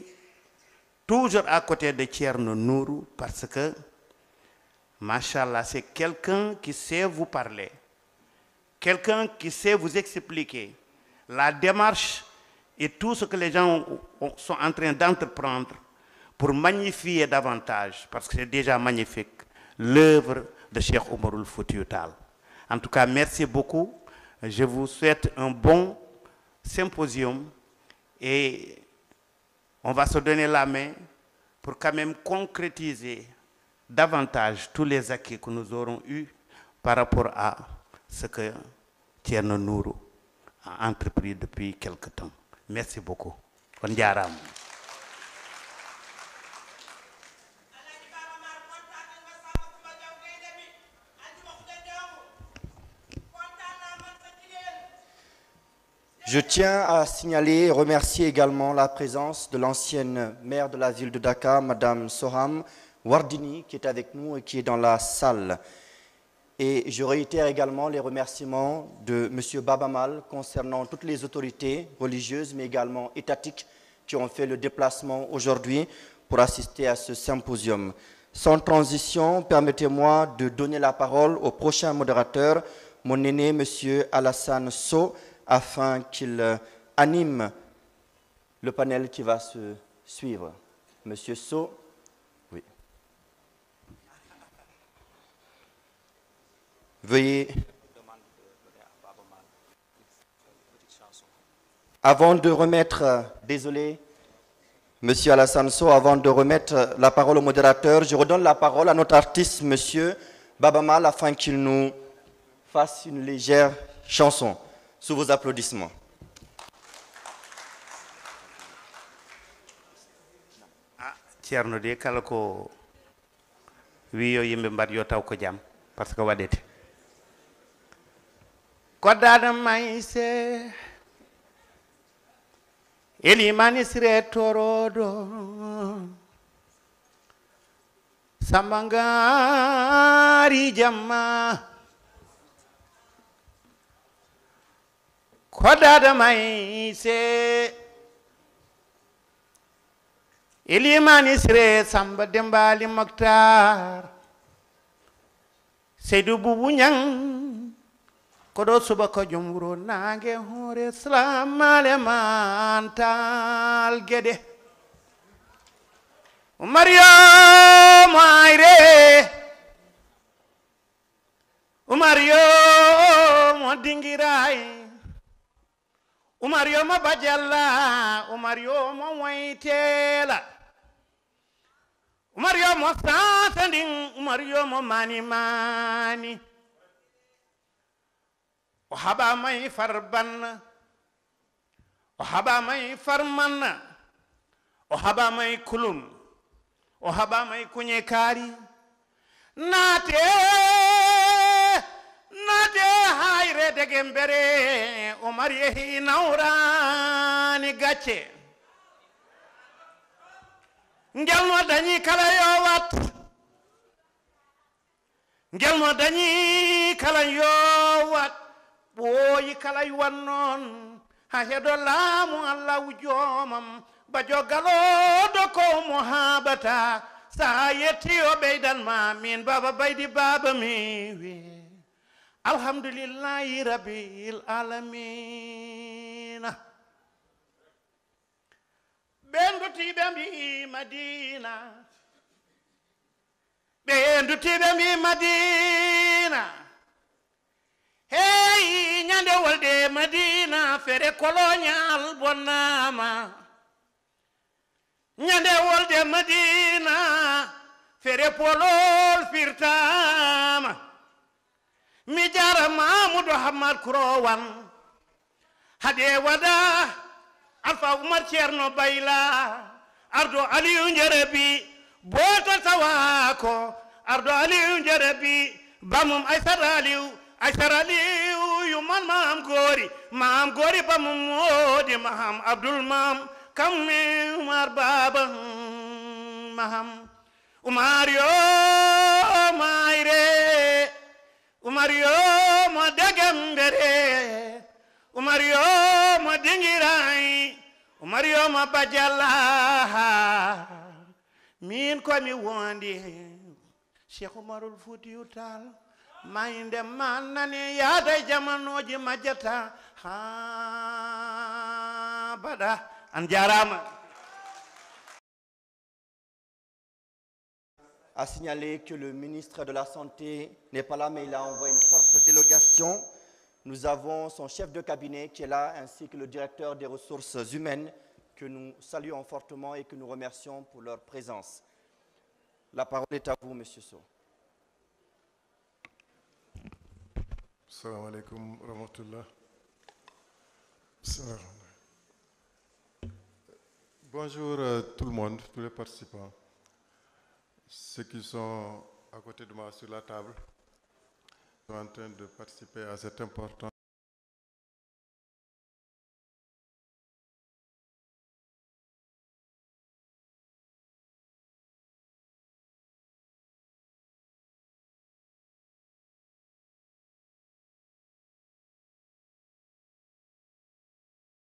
toujours à côté de Thierno Nourou parce que, machallah, c'est quelqu'un qui sait vous parler, quelqu'un qui sait vous expliquer la démarche et tout ce que les gens sont en train d'entreprendre pour magnifier davantage, parce que c'est déjà magnifique, l'œuvre de Cheikh Oumar Foutiyou Tall. En tout cas, merci beaucoup. Je vous souhaite un bon symposium et on va se donner la main pour quand même concrétiser davantage tous les acquis que nous aurons eus par rapport à ce que Thierno Nourou a entrepris depuis quelque temps. Merci beaucoup. On diara.
Je tiens à signaler et remercier également la présence de l'ancienne maire de la ville de Dakar, Madame Soham Wardini, qui est avec nous et qui est dans la salle. Et je réitère également les remerciements de M. Baba Mal concernant toutes les autorités religieuses, mais également étatiques, qui ont fait le déplacement aujourd'hui pour assister à ce symposium. Sans transition, permettez-moi de donner la parole au prochain modérateur, mon aîné, M. Alassane Sow, afin qu'il anime le panel qui va se suivre. Monsieur Sow, oui. Veuillez, avant de remettre, désolé, Monsieur Alassane Sow, avant de remettre la parole au modérateur, je redonne la parole à notre artiste, Monsieur Baba Mal, afin qu'il nous fasse une légère chanson. Sous vos applaudissements.
Thierno de kala ko wi yo yimɓe mbaɗ yo taw ko jam par ce que waɗete koddaɗo mayse elimanisre toroɗo samba ngari jamma koddaɗo mayse elimanisre samba dembali maktar seydou boubou ñang koɗo suba ko joom wuro nangue hoore salamale mantal gueɗe Mario Moayre Mario mo dinguiray Mario njarama bajalla Umar yo mo waytela Umar yo mo satandin Umar yo mo mani mani o haba may farban o haba may farman o haba may kulum o haba may kunye kari nate hayre dege mbere Umar yehi nawrani gacce ngel mo dañi kala yowat ngel mo dañi kala yowat ɓooyi kala yuwan noon ha heɗo laamu Allah wujomam bajo galoɗo ko mo haɓata sa yetti o ɓeydanma min baba baydi baba mi wi alhamdulillahi rabbil alamina ɓen dutiɓe mbi madina ɓen dutiɓe mbi madina hey ñande wolde madina fere colonial bonnama ñande wolde madina fere polol firtama mi jara Mamadou Hamad Kurowan hade wada Alpha Umar Ceerno Bayla ardo Aliyu Njarabi bota tawako ardo Aliyu Njarabi bamum Aysara Aliyu yuman maam gori bamum modi maham Abdul Mam kamme Umar baba maham Umar yo mayre Umar yo mo degembere Umar yo mo dingiray Umar yo mo bajalla min ko mi wondi Cheikh Umarul Fuutiyu Taal mayinde man nani yaada jamanoji majjata ha bada an jarama.
A signaler que le ministre de la Santé n'est pas là, mais il a envoyé une forte délégation. Nous avons son chef de cabinet qui est là, ainsi que le directeur des ressources humaines, que nous saluons fortement et que nous remercions pour leur présence. La parole est à vous, Monsieur Sow.
Assalamu alaikum wa rahmatullah. Bonjour tout le monde, tous les participants. Ceux qui sont à côté de moi sur la table sont en train de participer à cet important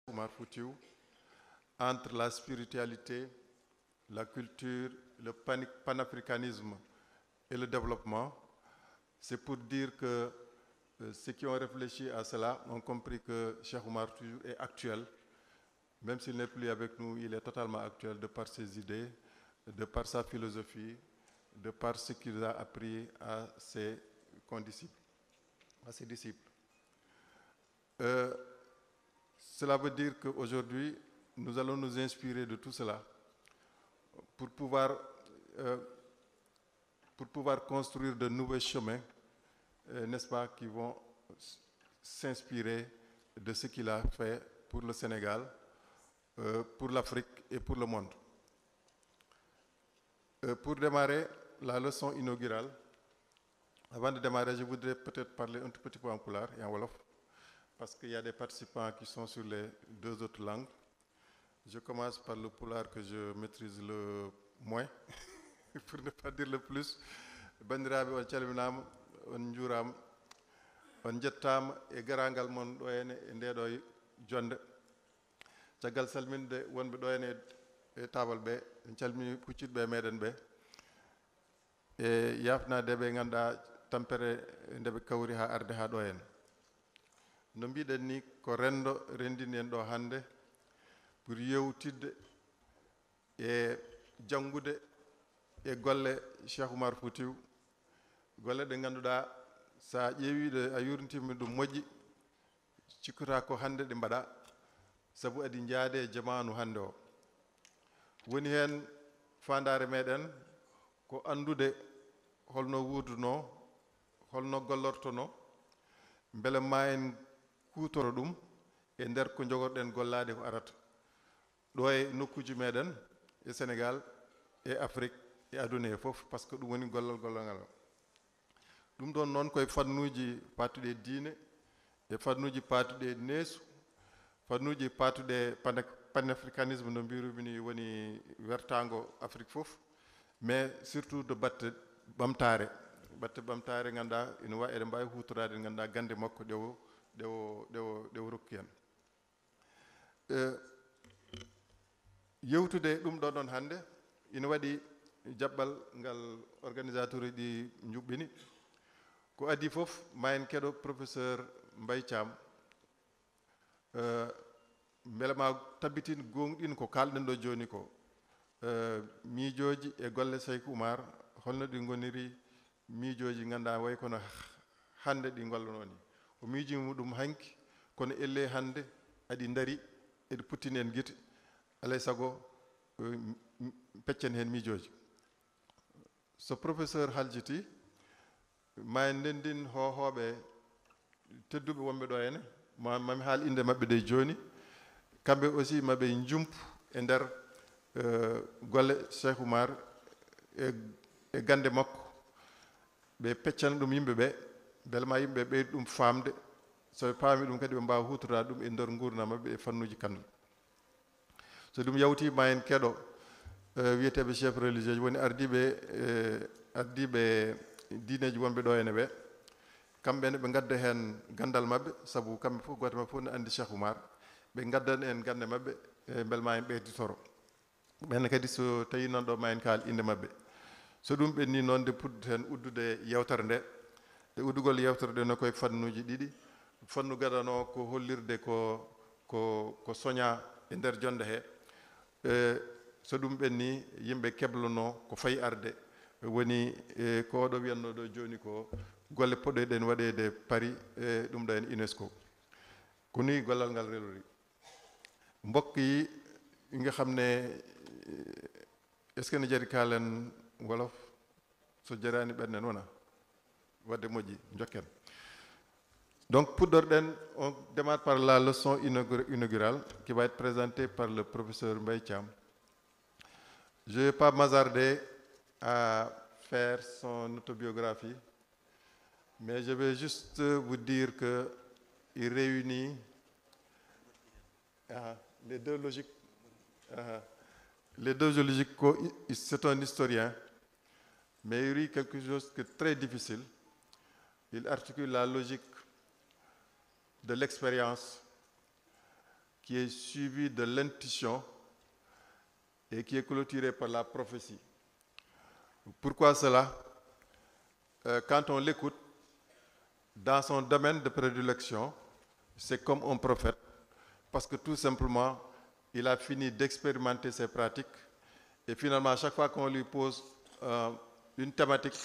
Omar Foutiyou entre la spiritualité, la culture, le panafricanisme et le développement. C'est pour dire que ceux qui ont réfléchi à cela ont compris que Cheikh Oumar toujours est actuel. Même s'il n'est plus avec nous, il est totalement actuel de par ses idées, de par sa philosophie, de par ce qu'il a appris à ses condisciples, à ses disciples. Cela veut dire qu'aujourd'hui, nous allons nous inspirer de tout cela pour pouvoir construire de nouveaux chemins, n'est-ce pas, qui vont s'inspirer de ce qu'il a fait pour le Sénégal, pour l'Afrique et pour le monde. Pour démarrer la leçon inaugurale, avant de démarrer, je voudrais peut-être parler un tout petit peu en pulaar et en wolof, parce qu'il y a des participants qui sont sur les deux autres langues. Je commence par le pulaar que je maîtrise le moins, pour ne pas dire le plus. Bandiraɓe on calminama, on juurama, on jettama e garangal mon ɗo henne e ndeɗo jonde. Caggal salminde wonɓe ɗo henne e tabal ɓe, en calmini hucciɓe meɗen ɓe. E yafnade ɓe ganduɗa tampere ndeɓe kawri ha arde ha ɗo henne. No mbiɗen ni ko rendo rendini en ɗo hande pour yewtidde e janngude e golle Cheikh Oumar Foutiyou, golle ɗe ngannduɗaa sa ƴeewiɗe a yurntima ɗum moƴƴi cikkata ko hande ɗe mbaɗa sabu adi jaade jamanu hande o woni hen fandare meɗen ko andude holno wurduno holno gollortono beele ma en kutoro ɗum e nder ko jogorɗen gollade ko arata ɗo e nokkuji meɗen e Sénégal e Afrique e aduna he fof par ce que ɗum woni gollal ngal ɗum ɗon noon koye fannuji patuɗe diine e fannuji patuɗe neesu fannuji patuɗe panafricanisme no mbirumi ni woni wertago Afrique fof mais surtout de batte ɓamtare ganduɗa ina wawi eɗen mbawi hutorade ganduɗa gande makko ɗewo rokki hen yewtude ɗum ɗo ɗon hande ina waɗi jaɓɓal ngal organisateur ɗi juɓɓini ko adi fof ma en keɗo professeur Mbaye Thiam beele ma tabbitin gonɗin ko kalɗen ɗo joni ko miijoji e golle Seykou Oumar holno ɗi goniri miijoji ganduɗa way kono hande ɗi gollono ni o miiji muɗum hanki kono elle hande aɗi daari eɗi puttini en guite alay saago peccen hen miijoji so professeur haljiti ma en ndendin hohoɓe tedduɓe wonɓe ɗo henne mami haal inde mabɓe de joni kamɓe aussi maɓe jumpu e nder golle Cheikh Oumar e gande makko ɓe peccana ɗum yimɓeɓe beele ma yimɓeɓe ɓeydi ɗum famde soɓe paami ɗum kadi ɓe mbawa hutorade ɗum e nder gurdam mabɓe e fannuji kandal so ɗum yawti ma en keɗo wiyeteɓe chef religieux woni ardiɓe diineji wonɓe ɗo ene ɓe kamɓene ɓe gadda hen gandal mabɓe saabu kamɓe fof goto mabɓe fof ne andi Cheikh Oumar ɓe gaddan en gande mabɓe beele ma en ɓeyditoro ɓenne kadi so tawi noon ɗo ma en kaal inde mabɓe so ɗum ɓenni noon de puddeten uddude yewtere nde e uddugol yewtere nde no koye fannuji ɗiɗi fannu gadano ko hollirde ko soña e nder jonde he so ɗum ɓenni yimɓe keblono ko fayi arde woni ko oɗo wiyanno ɗo joni ko golle poɗɗeɗen waɗede Paris e ɗum ɗo en UNESCO ko ni gollal ngal relori mbokk yi nga xam ne est ce que ne jari kaalen wolof so jarani ɓernen wona wadde moƴƴi jokken donc puɗɗorɗen on démarre par la leçon inaugurale qui va être présentée par le professeur Mbaye Thiam. Je ne vais pas m'hasarder à faire son autobiographie, mais je vais juste vous dire qu'il réunit les deux logiques. Les deux logiques, c'est un historien, mais il réunit quelque chose de très difficile. Il articule la logique de l'expérience qui est suivie de l'intuition et qui est clôturée par la prophétie. Pourquoi cela? Quand on l'écoute, dans son domaine de prédilection, c'est comme un prophète, parce que tout simplement, il a fini d'expérimenter ses pratiques, et finalement, à chaque fois qu'on lui pose une thématique,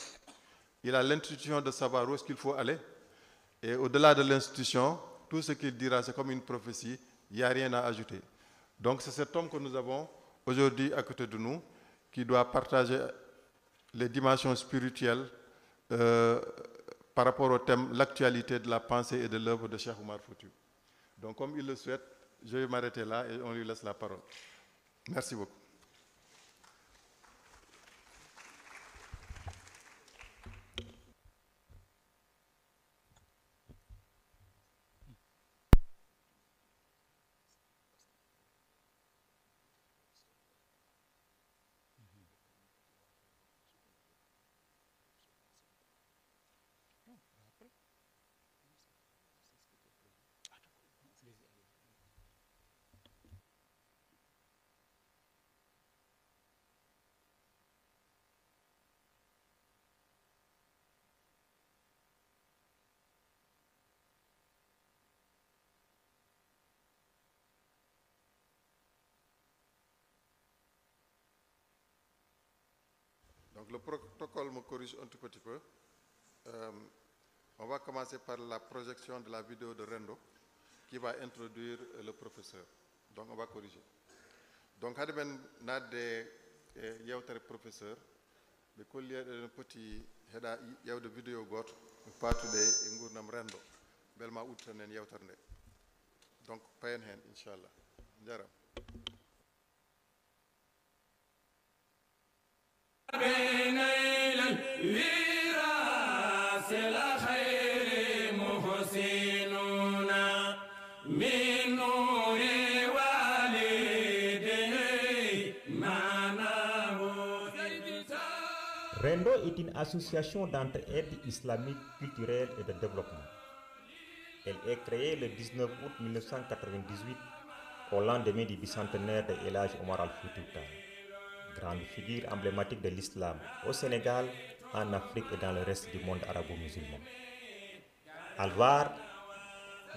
il a l'intuition de savoir où est-ce qu'il faut aller, et au-delà de l'institution, tout ce qu'il dira, c'est comme une prophétie, il n'y a rien à ajouter. Donc c'est cet homme que nous avons aujourd'hui à côté de nous, qui doit partager les dimensions spirituelles par rapport au thème l'actualité de la pensée et de l'œuvre de Cheikh Oumar Foutiyou. Donc comme il le souhaite, je vais m'arrêter là et on lui laisse la parole. Merci beaucoup. Donc le protocole me corrige un tout petit peu. On va commencer par la projection de la vidéo de Rendo qui va introduire le professeur. Donc on va corriger. Donc hade men nadde yewtere professeur ɓe kolli eɗen poti heɗa ƴewde vidéo goto patude e gurdam rendo bel ma udditan en yewtere nde. Donc payen hen inchallah. Jaram.
Rendo est une association d'entraide islamique, culturelle et de développement. Elle est créée le 19 août 1998 au lendemain du bicentenaire de El Hadj Omar Al Foutiyou Tall, grande figure emblématique de l'islam au Sénégal, en Afrique et dans le reste du monde arabo-musulman. Alwar,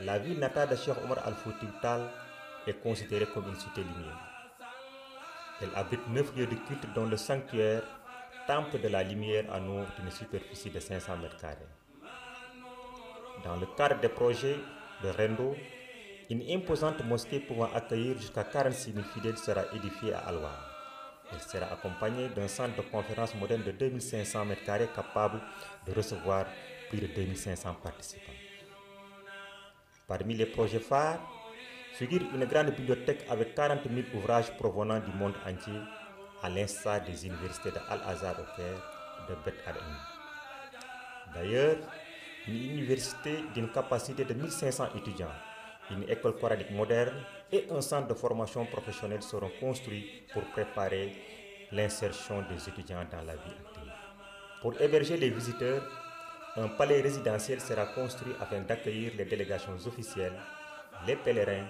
la ville natale de Cheikh Omar Al Foutiyou Tall, est considérée comme une cité lumière. Elle abrite 9 lieux de culte dont le sanctuaire Temple de la Lumière à Nour d'une superficie de 500 m². Dans le cadre des projets de Rendo, une imposante mosquée pouvant accueillir jusqu'à 46 000 fidèles sera édifiée à Alwar. Elle sera accompagnée d'un centre de conférence moderne de 2500 m² capable de recevoir plus de 2500 participants. Parmi les projets phares figure une grande bibliothèque avec 40 000 ouvrages provenant du monde entier, à l'instar des universités de Al-Azhar au Caire et de Beth Al-Ilm. D'ailleurs, une université d'une capacité de 1500 étudiants, une école coranique moderne et un centre de formation professionnelle seront construits pour préparer l'insertion des étudiants dans la vie active. Pour héberger les visiteurs, un palais résidentiel sera construit afin d'accueillir les délégations officielles, les pèlerins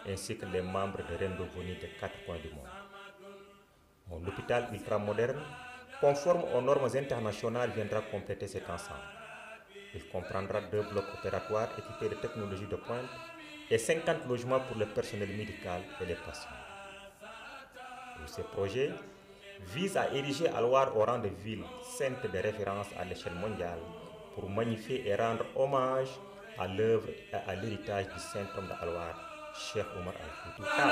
ainsi que les membres de Rendo venus des 4 coins du monde. Un hôpital ultramoderne, conforme aux normes internationales, viendra compléter cet ensemble. Il comprendra 2 blocs opératoires équipés de technologies de pointe et 50 logements pour le personnel médical et les patients. Tous ces projets visent à ériger Alwar au rang de ville sainte de référence à l'échelle mondiale pour magnifier et rendre hommage à l'œuvre et à l'héritage du saint homme de Alwar, Cheikh Omar Al Foutiyou Tall.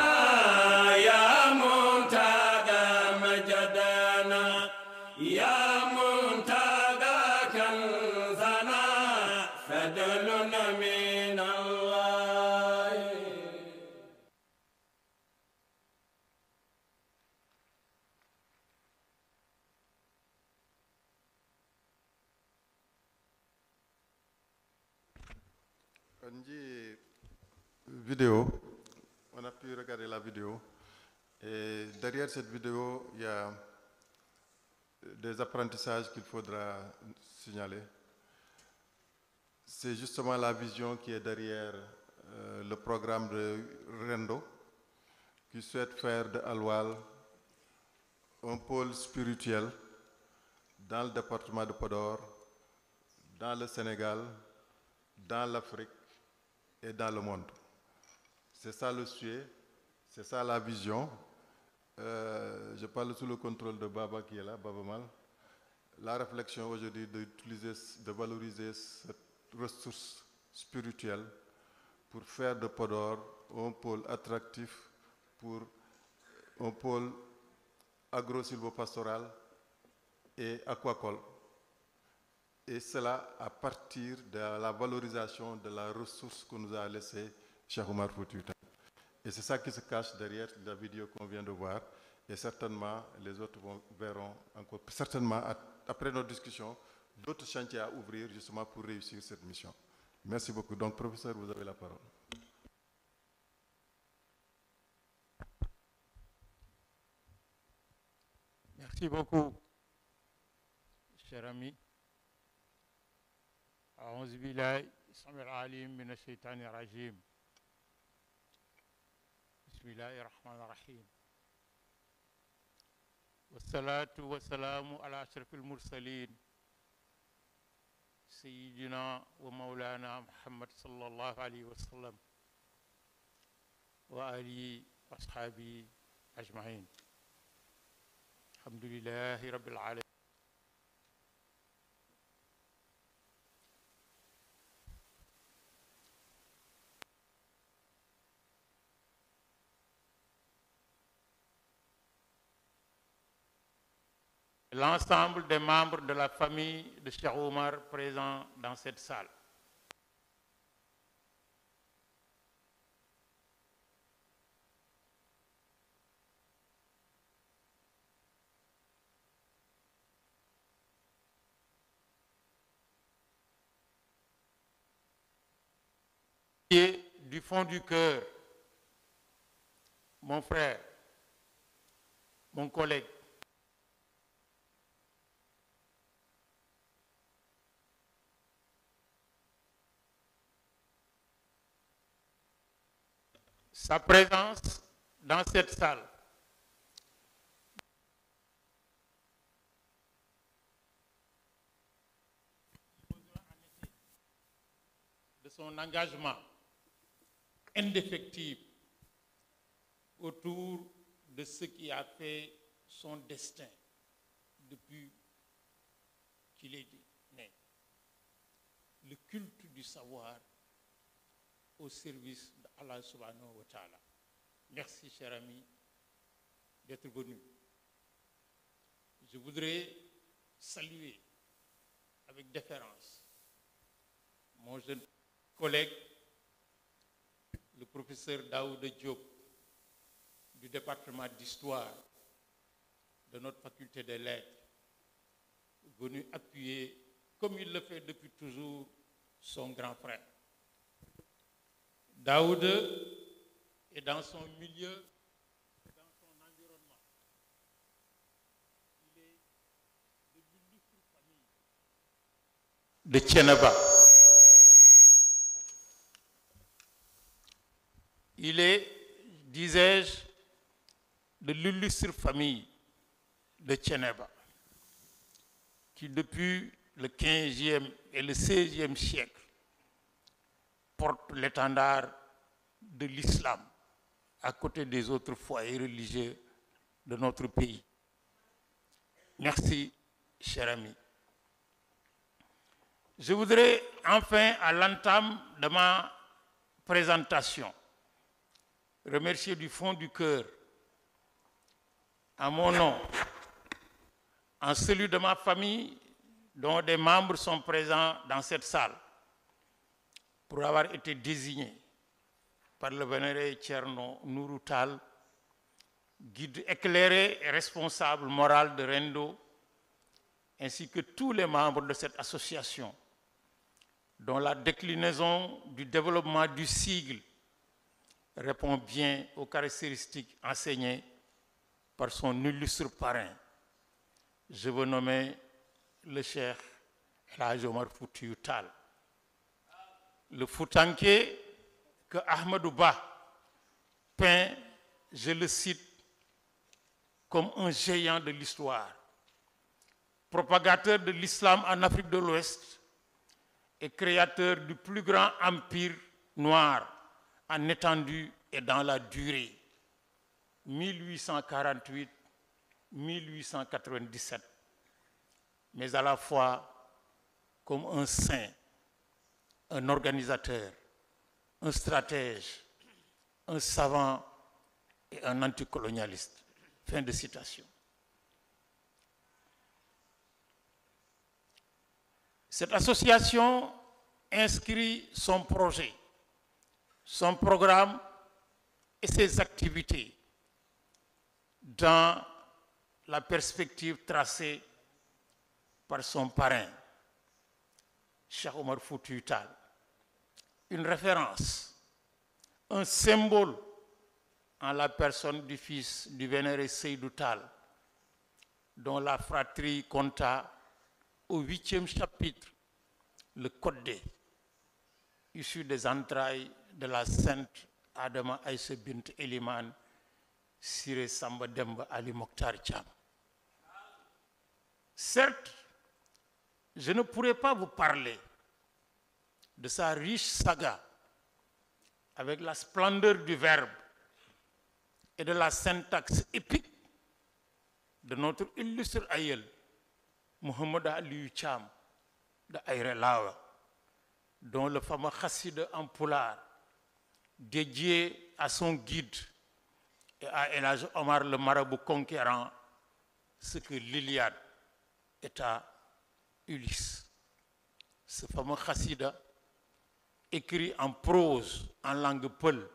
Vidéo, on a pu regarder la vidéo et derrière cette vidéo il y a des apprentissages qu'il faudra signaler. C'est justement la vision qui est derrière le programme de Rendo qui souhaite faire de Alwar un pôle spirituel dans le département de Podor, dans le Sénégal, dans l'Afrique et dans le monde. C'est ça le souhait, c'est ça la vision. Je parle sous le contrôle de Baba qui est là, Baba Mal. La réflexion aujourd'hui de valoriser cette ressource spirituelle pour faire de Podor un pôle attractif, pour un pôle agro-silvopastoral et aquacole. Et cela à partir de la valorisation de la ressource que nous a laissée Cheikh Omar Foutiyou Tall. Et c'est ça qui se cache derrière la vidéo qu'on vient de voir. Et certainement, les autres verront encore, certainement après notre discussion, d'autres chantiers à ouvrir justement pour réussir cette mission. Merci beaucoup. Donc, professeur, vous avez la parole.
Merci beaucoup, cher ami. أعوذ بالله السميع العليم من الشيطان الرجيم. بسم الله الرحمن الرحيم. والصلاة والسلام على أشرف المرسلين سيدنا ومولانا محمد صلى الله عليه وسلم وآله وأصحابه أجمعين. الحمد لله رب العالمين. l'ensemble des membres de la famille de Cheikh Oumar présents dans cette salle. Du fond du cœur, mon frère, mon collègue, sa présence dans cette salle de son engagement indéfectible autour de ce qui a fait son destin depuis qu'il est né. Le culte du savoir au service d'Allah subhanahu wa ta'ala. Merci, cher ami, d'être venu. Je voudrais saluer avec déférence mon jeune collègue, le professeur Daouda Diop, du département d'histoire de notre faculté des lettres, venu appuyer, comme il le fait depuis toujours, son grand frère. Daouda est dans son milieu, dans son environnement. Il est de l'illustre famille de Thiénaba. Il est, disais-je, de l'illustre famille de Thiénaba, qui depuis le 15e et le 16e siècle porte l'étendard de l'islam à côté des autres foyers religieux de notre pays. Merci, cher ami. Je voudrais enfin, à l'entame de ma présentation, remercier du fond du cœur, à mon nom, en celui de ma famille, dont des membres sont présents dans cette salle, pour avoir été désignés par le vénéré Thierno Nourou Tall, guide éclairé et responsable moral de Rendo, ainsi que tous les membres de cette association, dont la déclinaison du développement du sigle répond bien aux caractéristiques enseignées par son illustre parrain. Je veux nommer le Cheikh El Hadj Omar Foutiyou Tall, le Foutanké que Ahmadou Ba peint, je le cite, comme un géant de l'histoire, propagateur de l'islam en Afrique de l'Ouest et créateur du plus grand empire noir en étendue et dans la durée, 1848-1897, mais à la fois comme un saint, un organisateur, un stratège, un savant et un anticolonialiste. Fin de citation. Cette association inscrit son projet, son programme et ses activités dans la perspective tracée par son parrain, Cheikh Oumar Foutiyou Tall. Une référence, un symbole en la personne du fils du vénéré Seydou Tall, dont la fratrie compta au 8e chapitre le Codé, issu des entrailles de la sainte Adama Aïssa Bint Eliman Siré Samba Demba Ali Mokhtar Thiam. Certes, je ne pourrais pas vous parler de sa riche saga avec la splendeur du verbe et de la syntaxe épique de notre illustre aïeul, Mohamed Aliou Thiam de Aïré Lawa, dont le fameux chasside en pulaar, dédié à son guide et à El Hadj Omar le marabout conquérant, ce que l'Iliade est à Ulysse. Ce fameux khassida, écrit en prose, en langue peul,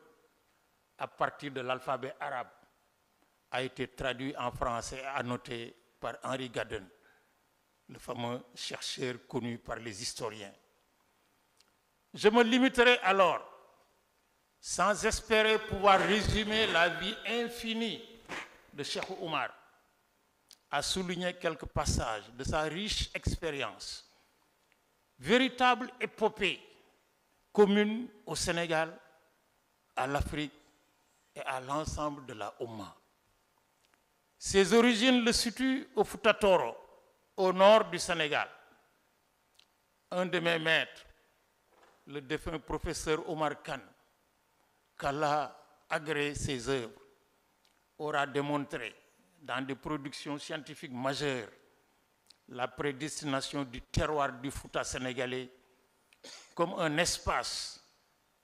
à partir de l'alphabet arabe, a été traduit en français et annoté par Henri Gadden, le fameux chercheur connu par les historiens. Je me limiterai alors, sans espérer pouvoir résumer la vie infinie de Cheikh Oumar, à souligner quelques passages de sa riche expérience, véritable épopée commune au Sénégal, à l'Afrique et à l'ensemble de la Oumma. Ses origines le situent au Fouta Toro, au nord du Sénégal. Un de mes maîtres, le défunt professeur Omar Khan, qu'Allah agrée ses œuvres, aura démontré dans des productions scientifiques majeures la prédestination du terroir du Fouta sénégalais comme un espace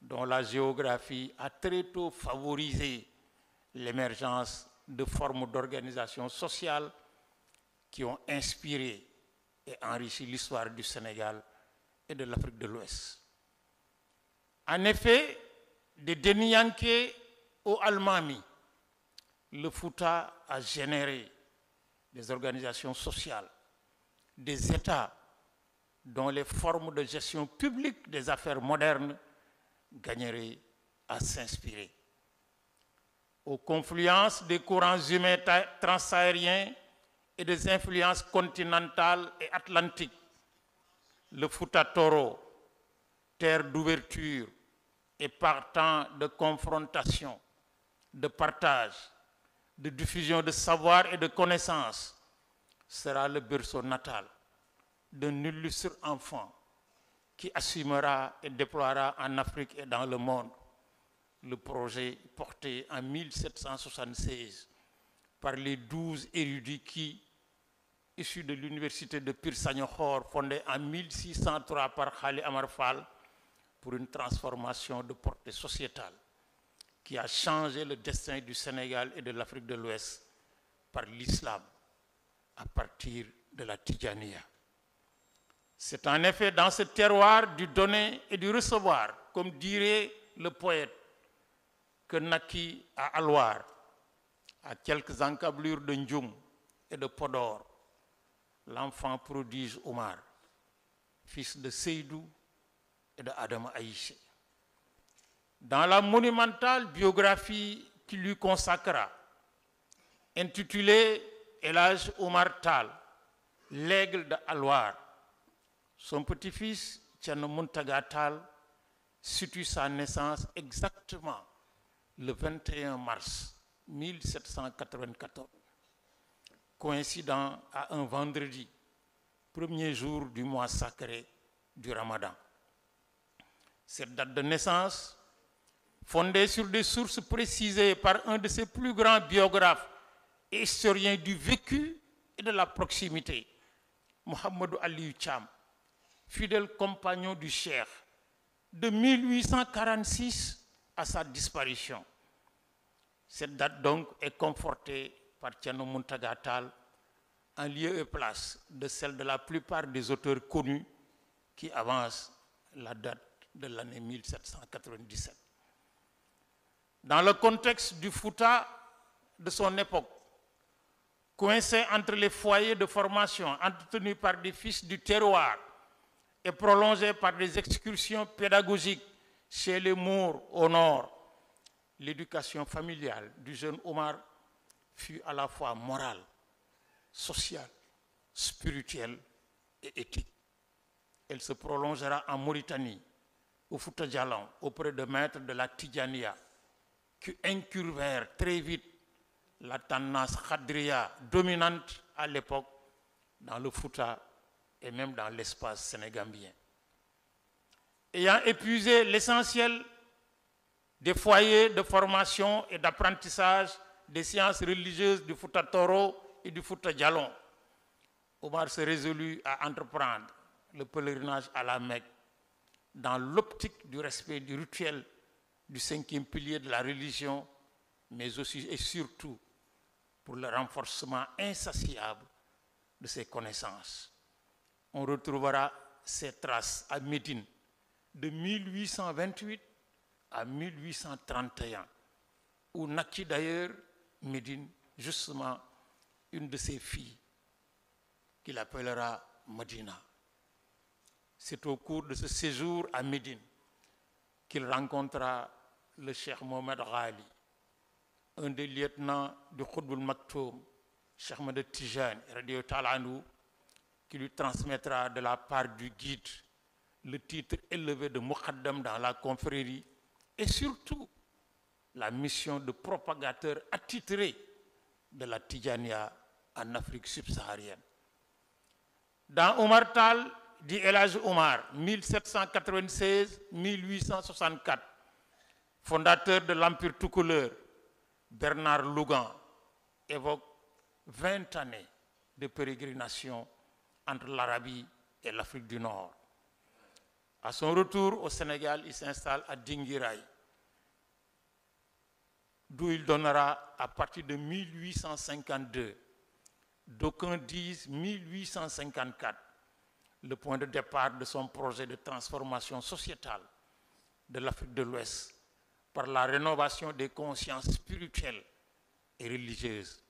dont la géographie a très tôt favorisé l'émergence de formes d'organisation sociale qui ont inspiré et enrichi l'histoire du Sénégal et de l'Afrique de l'Ouest. En effet, de Deniyanké au Almami, le Fouta a généré des organisations sociales, des États dont les formes de gestion publique des affaires modernes gagneraient à s'inspirer. Aux confluences des courants humains transsahariens et des influences continentales et atlantiques, le Fouta Toro, terre d'ouverture et partant de confrontation, de partage, de diffusion de savoir et de connaissances, sera le berceau natal d'un illustre enfant qui assumera et déploiera en Afrique et dans le monde le projet porté en 1776 par les 12 érudits qui, issus de l'université de Pir Sagnokhor, fondée en 1603 par Khali Amar Fall, pour une transformation de portée sociétale qui a changé le destin du Sénégal et de l'Afrique de l'Ouest par l'islam à partir de la Tidjaniya. C'est en effet dans ce terroir du donner et du recevoir, comme dirait le poète, que naquit à Alwar, à quelques encablures de Ndjoum et de Podor, l'enfant prodige Omar, fils de Seydou et de Adam Aïché. Dans la monumentale biographie qui lui consacra, intitulée El Hadj Omar Tall, l'aigle de Alwar, son petit-fils, Thierno Mountaga Tall, situe sa naissance exactement le 21 mars 1794, coïncidant à un vendredi, premier jour du mois sacré du Ramadan. Cette date de naissance, fondée sur des sources précisées par un de ses plus grands biographes et historiens du vécu et de la proximité, Mohamedou Aliou Thiam, fidèle compagnon du Cheikh, de 1846 à sa disparition. Cette date donc est confortée par Thierno Mountaga Tall en lieu et place de celle de la plupart des auteurs connus qui avancent la date de l'année 1797. Dans le contexte du Fouta de son époque, coincé entre les foyers de formation entretenus par des fils du terroir et prolongés par des excursions pédagogiques chez les Mours au nord, l'éducation familiale du jeune Omar fut à la fois morale, sociale, spirituelle et éthique. Elle se prolongera en Mauritanie, au Fouta Djallon, auprès de maîtres de la Tidjaniya, qui incurvèrent très vite la tendance khadriya dominante à l'époque dans le Fouta et même dans l'espace sénégambien. Ayant épuisé l'essentiel des foyers de formation et d'apprentissage des sciences religieuses du Fouta Toro et du Fouta Djallon, Omar se résolut à entreprendre le pèlerinage à la Mecque dans l'optique du respect du rituel du 5e pilier de la religion, mais aussi et surtout pour le renforcement insatiable de ses connaissances. On retrouvera ses traces à Médine de 1828 à 1831, où naquit d'ailleurs Médine, justement une de ses filles, qu'il appellera Medina. C'est au cours de ce séjour à Médine qu'il rencontra le cheikh Mohamed Ghali, un des lieutenants du Khutbul Maktoum, Cheikh Ahmed Tijani, radiyallahu ta'ala anhu, qui lui transmettra de la part du guide le titre élevé de Muqaddam dans la confrérie et surtout la mission de propagateur attitré de la Tijania en Afrique subsaharienne. Dans Omar Tal, dit El Hadj Omar, 1796-1864, fondateur de l'Empire toucouleur, Bernard Lougan évoque 20 années de pérégrination entre l'Arabie et l'Afrique du Nord. À son retour au Sénégal, il s'installe à Dinguiraye, d'où il donnera à partir de 1852, d'aucuns disent 1854, le point de départ de son projet de transformation sociétale de l'Afrique de l'Ouest par la rénovation des consciences spirituelles et religieuses.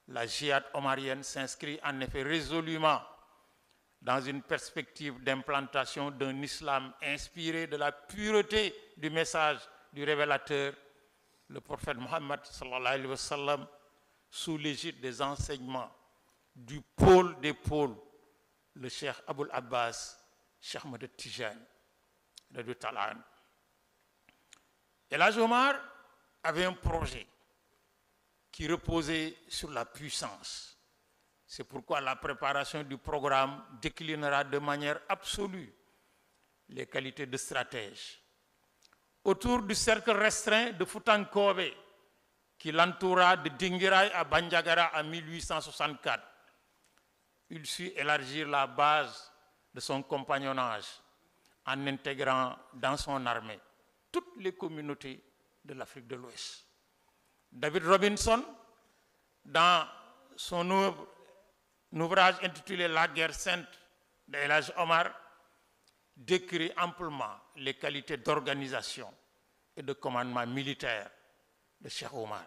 La djihad omarienne s'inscrit en effet résolument dans une perspective d'implantation d'un islam inspiré de la pureté du message du révélateur, le prophète Mohammed sallallahu alayhi wa sallam, sous l'égide des enseignements du pôle des pôles, le cheikh Aboul Abbas, Cheikh Ahmed Tijani. El Hadj Omar avait un projet qui reposait sur la puissance. C'est pourquoi la préparation du programme déclinera de manière absolue les qualités de stratège. Autour du cercle restreint de Foutankobe, qui l'entoura de Dinguiraye à Bandiagara en 1864, il sut élargir la base de son compagnonnage en intégrant dans son armée toutes les communautés de l'Afrique de l'Ouest. David Robinson, dans son ouvrage intitulé La guerre sainte de El Hadj Omar, décrit amplement les qualités d'organisation et de commandement militaire de Cheikh Omar.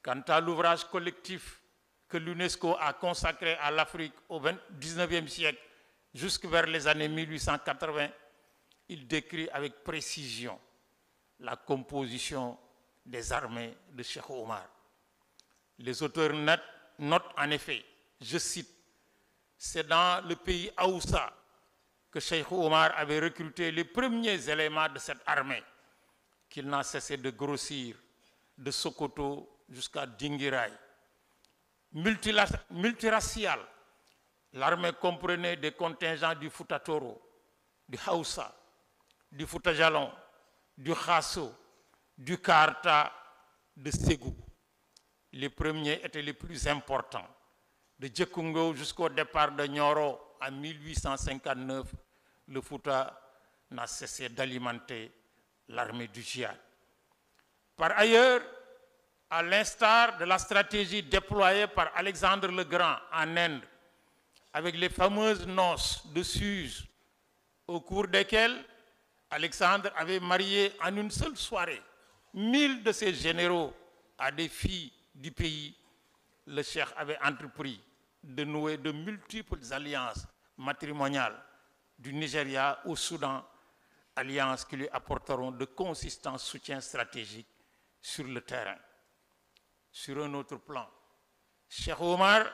Quant à l'ouvrage collectif que l'UNESCO a consacré à l'Afrique au XIXe siècle jusque vers les années 1880, il décrit avec précision la composition des armées de Cheikh Omar. Les auteurs notent en effet, je cite, c'est dans le pays Aoussa que Cheikh Omar avait recruté les premiers éléments de cette armée, qu'il n'a cessé de grossir de Sokoto jusqu'à Dinguiraye. Multiracial, l'armée comprenait des contingents du Fouta Toro, du Haoussa, du Fouta Jalon, du Khasso, du Karta, de Ségou. Les premiers étaient les plus importants. De Djekungo jusqu'au départ de Nioro en 1859, le Fouta n'a cessé d'alimenter l'armée du djihad. Par ailleurs, à l'instar de la stratégie déployée par Alexandre le Grand en Inde, avec les fameuses noces de Suse, au cours desquelles Alexandre avait marié en une seule soirée 1000 de ses généraux à des filles du pays, le cheikh avait entrepris de nouer de multiples alliances matrimoniales du Nigeria au Soudan, alliances qui lui apporteront de consistants soutiens stratégiques sur le terrain. Sur un autre plan, Cheikh Omar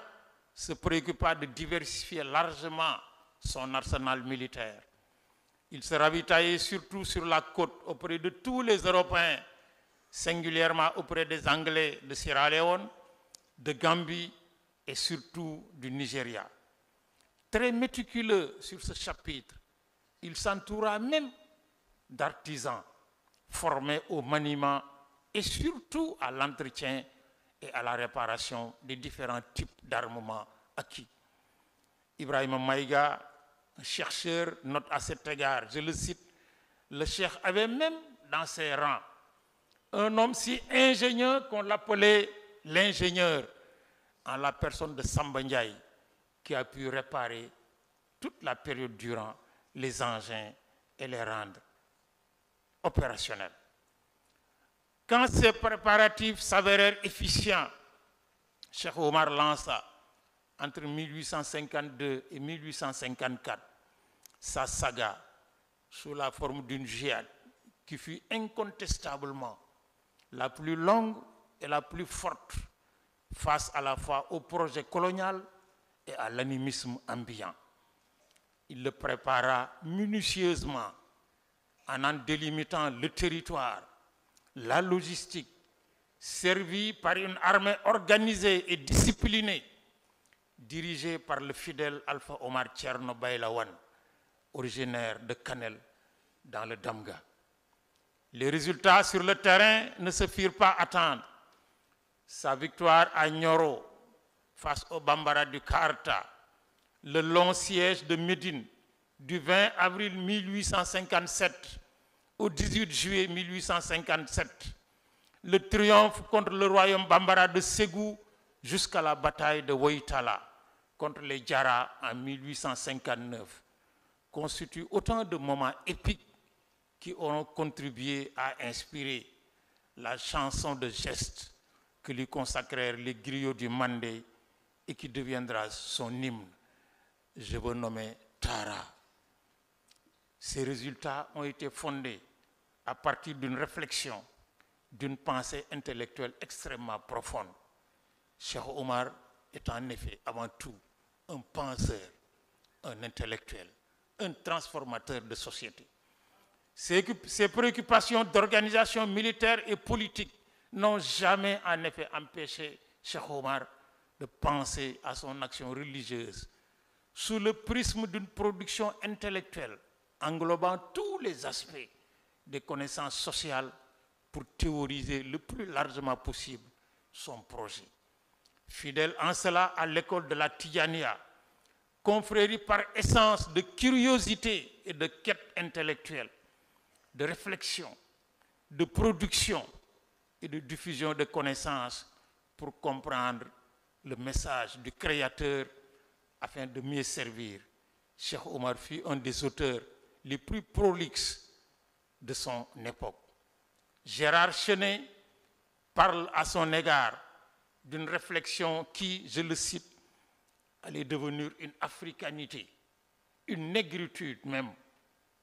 se préoccupa de diversifier largement son arsenal militaire. Il se ravitaillait surtout sur la côte auprès de tous les Européens, singulièrement auprès des Anglais de Sierra Leone, de Gambie et surtout du Nigeria. Très méticuleux sur ce chapitre, il s'entoura même d'artisans formés au maniement et surtout à l'entretien et à la réparation des différents types d'armements acquis. Ibrahima Maïga, un chercheur, note à cet égard, je le cite, le cheikh avait même dans ses rangs un homme si ingénieux qu'on l'appelait l'ingénieur, en la personne de Samba Ndiaye, qui a pu réparer toute la période durant les engins et les rendre opérationnels. Quand ces préparatifs s'avérèrent efficients, Cheikh Omar lança entre 1852 et 1854 sa saga sous la forme d'une jihad qui fut incontestablement la plus longue et la plus forte face à la fois au projet colonial et à l'animisme ambiant. Il le prépara minutieusement en délimitant le territoire, la logistique, servi par une armée organisée et disciplinée, dirigée par le fidèle Alpha Omar Thierno Baylawan, originaire de Kanel, dans le Damga. Les résultats sur le terrain ne se firent pas attendre. Sa victoire à Nioro face aux Bambara du Karta, le long siège de Médine du 20 avril 1857 au 18 juillet 1857, le triomphe contre le royaume Bambara de Ségou jusqu'à la bataille de Woitala contre les Djara en 1859 constituent autant de moments épiques qui auront contribué à inspirer la chanson de geste que lui consacrèrent les griots du Mandé et qui deviendra son hymne. Je veux nommer Tara. Ces résultats ont été fondés à partir d'une réflexion, d'une pensée intellectuelle extrêmement profonde. Cheikh Omar est en effet avant tout un penseur, un intellectuel, un transformateur de société. Ses préoccupations d'organisation militaire et politique n'ont jamais en effet empêché Cheikh Omar de penser à son action religieuse sous le prisme d'une production intellectuelle englobant tous les aspects des connaissances sociales pour théoriser le plus largement possible son projet. Fidèle en cela à l'école de la Tidjaniya, confrérie par essence de curiosité et de quête intellectuelle, de réflexion, de production et de diffusion de connaissances pour comprendre le message du Créateur afin de mieux servir. Cheikh Omar fut un des auteurs les plus prolixes de son époque. Gérard Chenet parle à son égard d'une réflexion qui, je le cite, allait devenir une africanité, une négritude même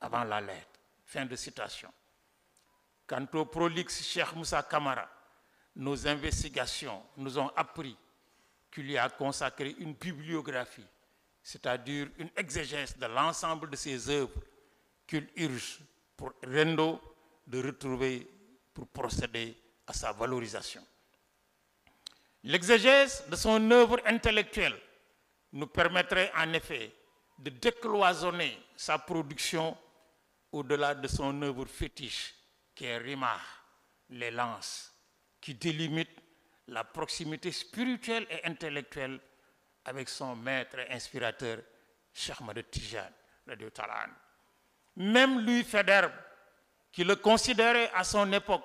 avant la lettre. Fin de citation. Quant au prolixe Cheikh Moussa Kamara, nos investigations nous ont appris qu'il lui a consacré une bibliographie, c'est-à-dire une exégèse de l'ensemble de ses œuvres qu'il urge pour Rendo de retrouver pour procéder à sa valorisation. L'exégèse de son œuvre intellectuelle nous permettrait en effet de décloisonner sa production au-delà de son œuvre fétiche qui est Rimah, les lances, qui délimite la proximité spirituelle et intellectuelle avec son maître et inspirateur, Cheikh Ahmed Tidiane radiyallahu ta'ala anhu. Même Louis Faidherbe, qui le considérait à son époque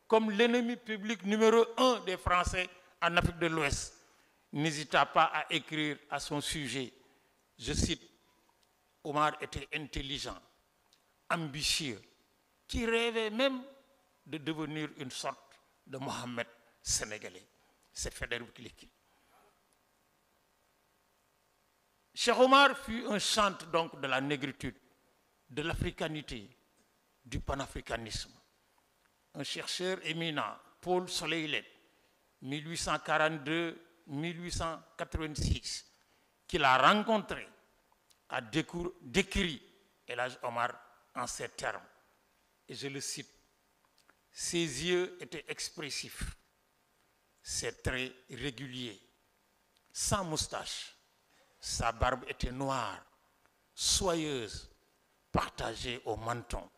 comme l'ennemi public numéro 1 des Français en Afrique de l'Ouest, n'hésita pas à écrire à son sujet, je cite, Omar était intelligent, ambitieux, qui rêvait même de devenir une sorte de Mohammed sénégalais. C'est Faidherbe qui l'écrit. Cheikh Omar fut un chantre donc de la négritude, de l'africanité, du panafricanisme. Un chercheur éminent, Paul Soleillet, 1842-1886, qu'il a rencontré, a décrit El Hadj Omar en ces termes. Et je le cite, ses yeux étaient expressifs, ses traits réguliers, sans moustache, sa barbe était noire, soyeuse, partagée au menton.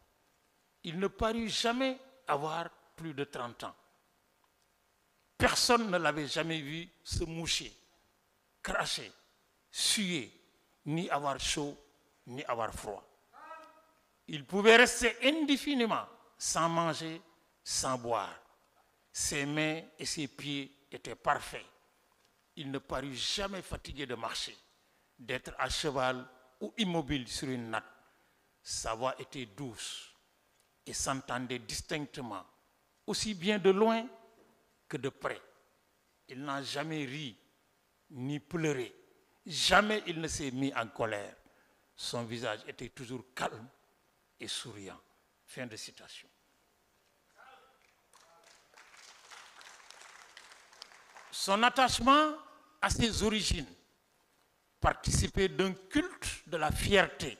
Il ne parut jamais avoir plus de 30 ans. Personne ne l'avait jamais vu se moucher, cracher, suer, ni avoir chaud, ni avoir froid. Il pouvait rester indéfiniment sans manger, sans boire. Ses mains et ses pieds étaient parfaits. il ne parut jamais fatigué de marcher, d'être à cheval ou immobile sur une natte. Sa voix était douce et s'entendait distinctement, aussi bien de loin que de près. Il n'a jamais ri ni pleuré. Jamais il ne s'est mis en colère. Son visage était toujours calme et souriant. Fin de citation. Son attachement à ses origines participait d'un culte de la fierté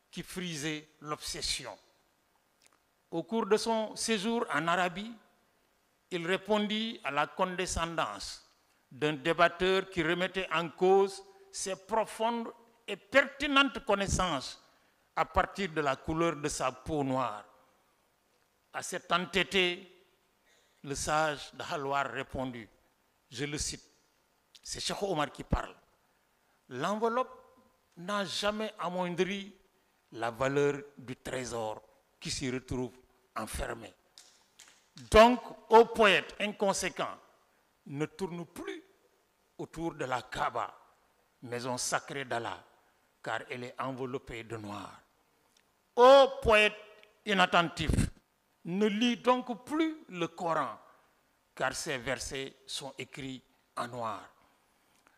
qui frisait l'obsession. Au cours de son séjour en Arabie, il répondit à la condescendance d'un débatteur qui remettait en cause ses profondes et pertinentes connaissances à partir de la couleur de sa peau noire. À cet entêté, le sage de Halwar répondit, je le cite, c'est Cheikh Omar qui parle. L'enveloppe n'a jamais amoindri la valeur du trésor qui s'y retrouve enfermé. Donc, ô poète inconséquent, ne tourne plus autour de la Kaaba, maison sacrée d'Allah, car elle est enveloppée de noir. Ô poète inattentif, ne lis donc plus le Coran, car ces versets sont écrits en noir.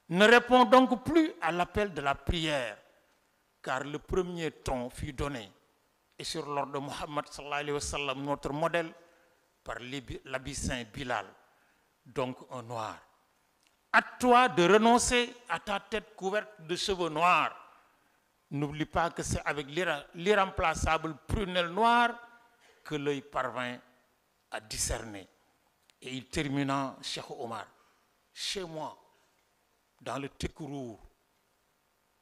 Ne réponds donc plus à l'appel de la prière, car le premier ton fut donné, et sur l'ordre de Mohammed sallallahu alayhi wa sallam, notre modèle, par l'habit saint Bilal, donc un noir. À toi de renoncer à ta tête couverte de cheveux noirs. N'oublie pas que c'est avec l'irremplaçable prunelle noire que l'œil parvint à discerner. Et il termina, Cheikh Omar, chez moi, dans le Tekourour,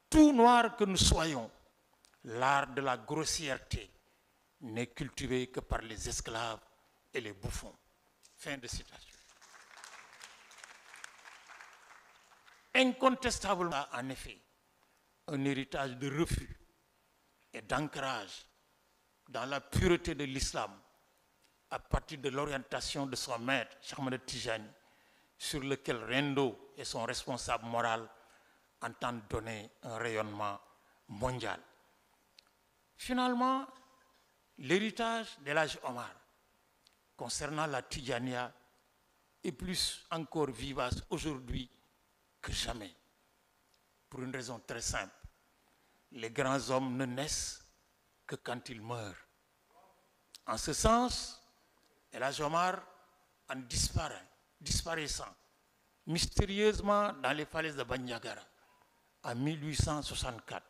tout noir que nous soyons, l'art de la grossièreté n'est cultivé que par les esclaves et les bouffons. Fin de citation. Incontestablement, en effet, un héritage de refus et d'ancrage dans la pureté de l'islam à partir de l'orientation de son maître, Cheikh Ahmed Tijani, sur lequel Rendo et son responsable moral entendent donner un rayonnement mondial. Finalement, l'héritage de l'âge Omar concernant la Tijania est plus encore vivace aujourd'hui que jamais. Pour une raison très simple. Les grands hommes ne naissent que quand ils meurent. En ce sens, El Hadj Omar, en disparaissant mystérieusement dans les falaises de Bandiagara en 1864,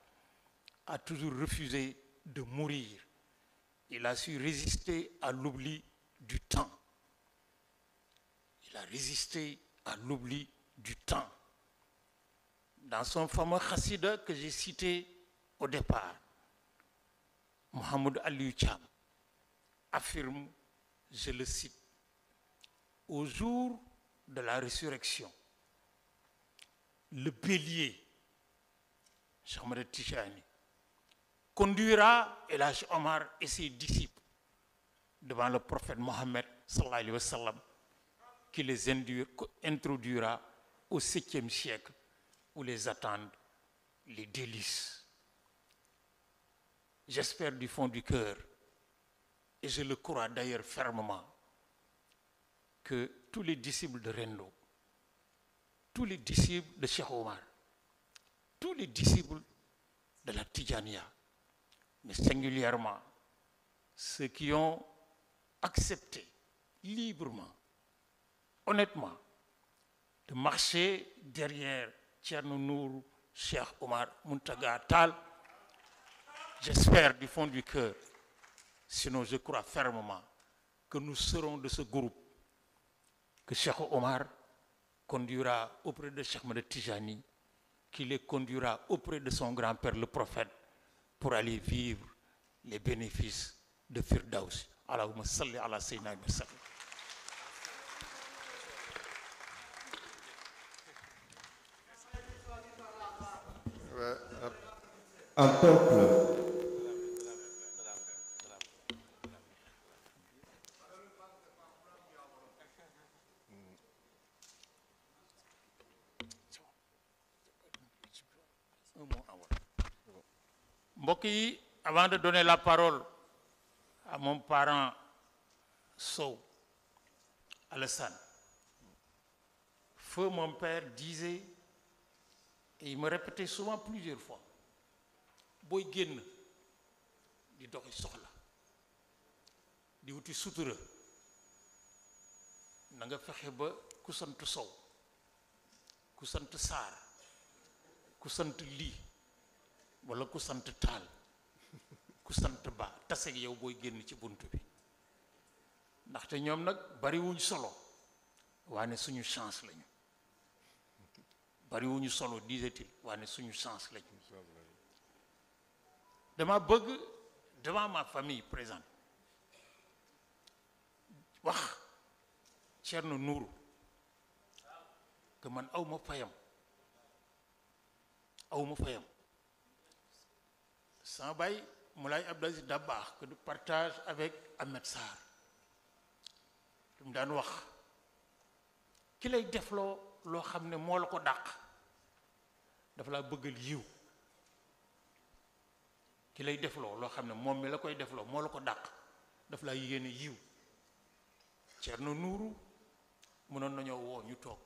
a toujours refusé de mourir. Il a su résister à l'oubli du temps. Il a résisté à l'oubli du temps. Dans son fameux chassida que j'ai cité au départ, Mohamed Aliou Thiam affirme, je le cite, au jour de la résurrection, le bélier, Cheikh Ahmed Tijani, conduira El Hadj Omar et ses disciples devant le prophète Mohammed sallallahu alayhi wa sallam, qui les introduira au 7e siècle où les attendent les délices. J'espère du fond du cœur, et je le crois d'ailleurs fermement, que tous les disciples de Rendo, tous les disciples de Cheikh Omar, tous les disciples de la Tijania, mais singulièrement ceux qui ont accepté librement, honnêtement, de marcher derrière Thierno Nourou, Cheikh Omar Muntaga Tall, j'espère du fond du cœur, sinon je crois fermement que nous serons de ce groupe que Cheikh Omar conduira auprès de Cheikh Ahmed Tijani, qui les conduira auprès de son grand-père le prophète pour aller vivre les bénéfices de Firdaus. Allahumma salli ala sayyidina Muhammad.
Un peuple
mbokk yi, avant de donner la parole à mon parent Sow, Alassane, feu mon père disait, et il me répétait souvent plusieurs fois, booy génn di doxi soxla di wuti sutura na nga fexe ba ku sant Sow, ku sant Saar, ku sant lii walla ku sant Taal, ku sant Ba taseeg yow booy génn ci bunt bi, ndaxte ñoom nag bariwuñ solo waane suñu chance lañu, bariwuñu solo disait-il waane suñu chance lañu. dama bëgg devant ma famille présente wax Thierno Nourou que man awma fayam sama baay Moulay Abdou Aziz Dabakh que du partage avec Ahmed Sarr lu mu daan wax ki lay defloo loo xam ne moo la ko dàq dafa laa bëggal yiw, ki lay defloo loo xam ne moom mi la koy defloo moo la ko dàq daf laa yéene yiw. Thierno Nourou mënoon nañoo woo ñu toog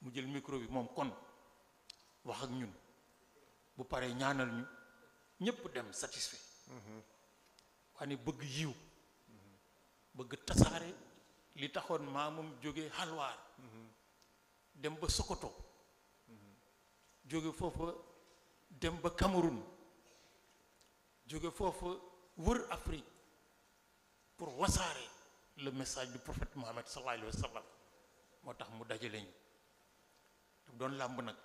mu jël micro bi moom kon wax ak ñun bu paree ñaanal ñu ñëpp dem satisfait waane bëgg yiw, bëgg tasaare li taxoon maamam jóge Halwaar dem ba Sokoto, jóge foofa dem ba Cameroun, jóge foofa wër Afrique pour wasaare le message du prophète Mohammed sallallahu alayhi wa sallam. moo tax mu dajale ñu daf doon làmb nag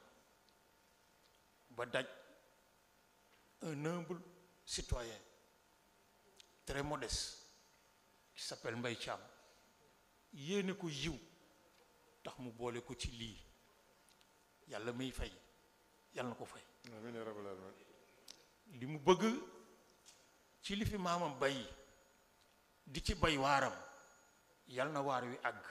ba daj un humble citoyen très modeste qui s'appelle Mbaye Thiam, yéene ko yiw tax mu boole ko ci lii. yàlla may fay yàlla na ko fay.
amiin yaa rabbal aalamiin.
li mu bëgg ci li fi maamam bay di ci bay waaram yàlla na waar wi àgg.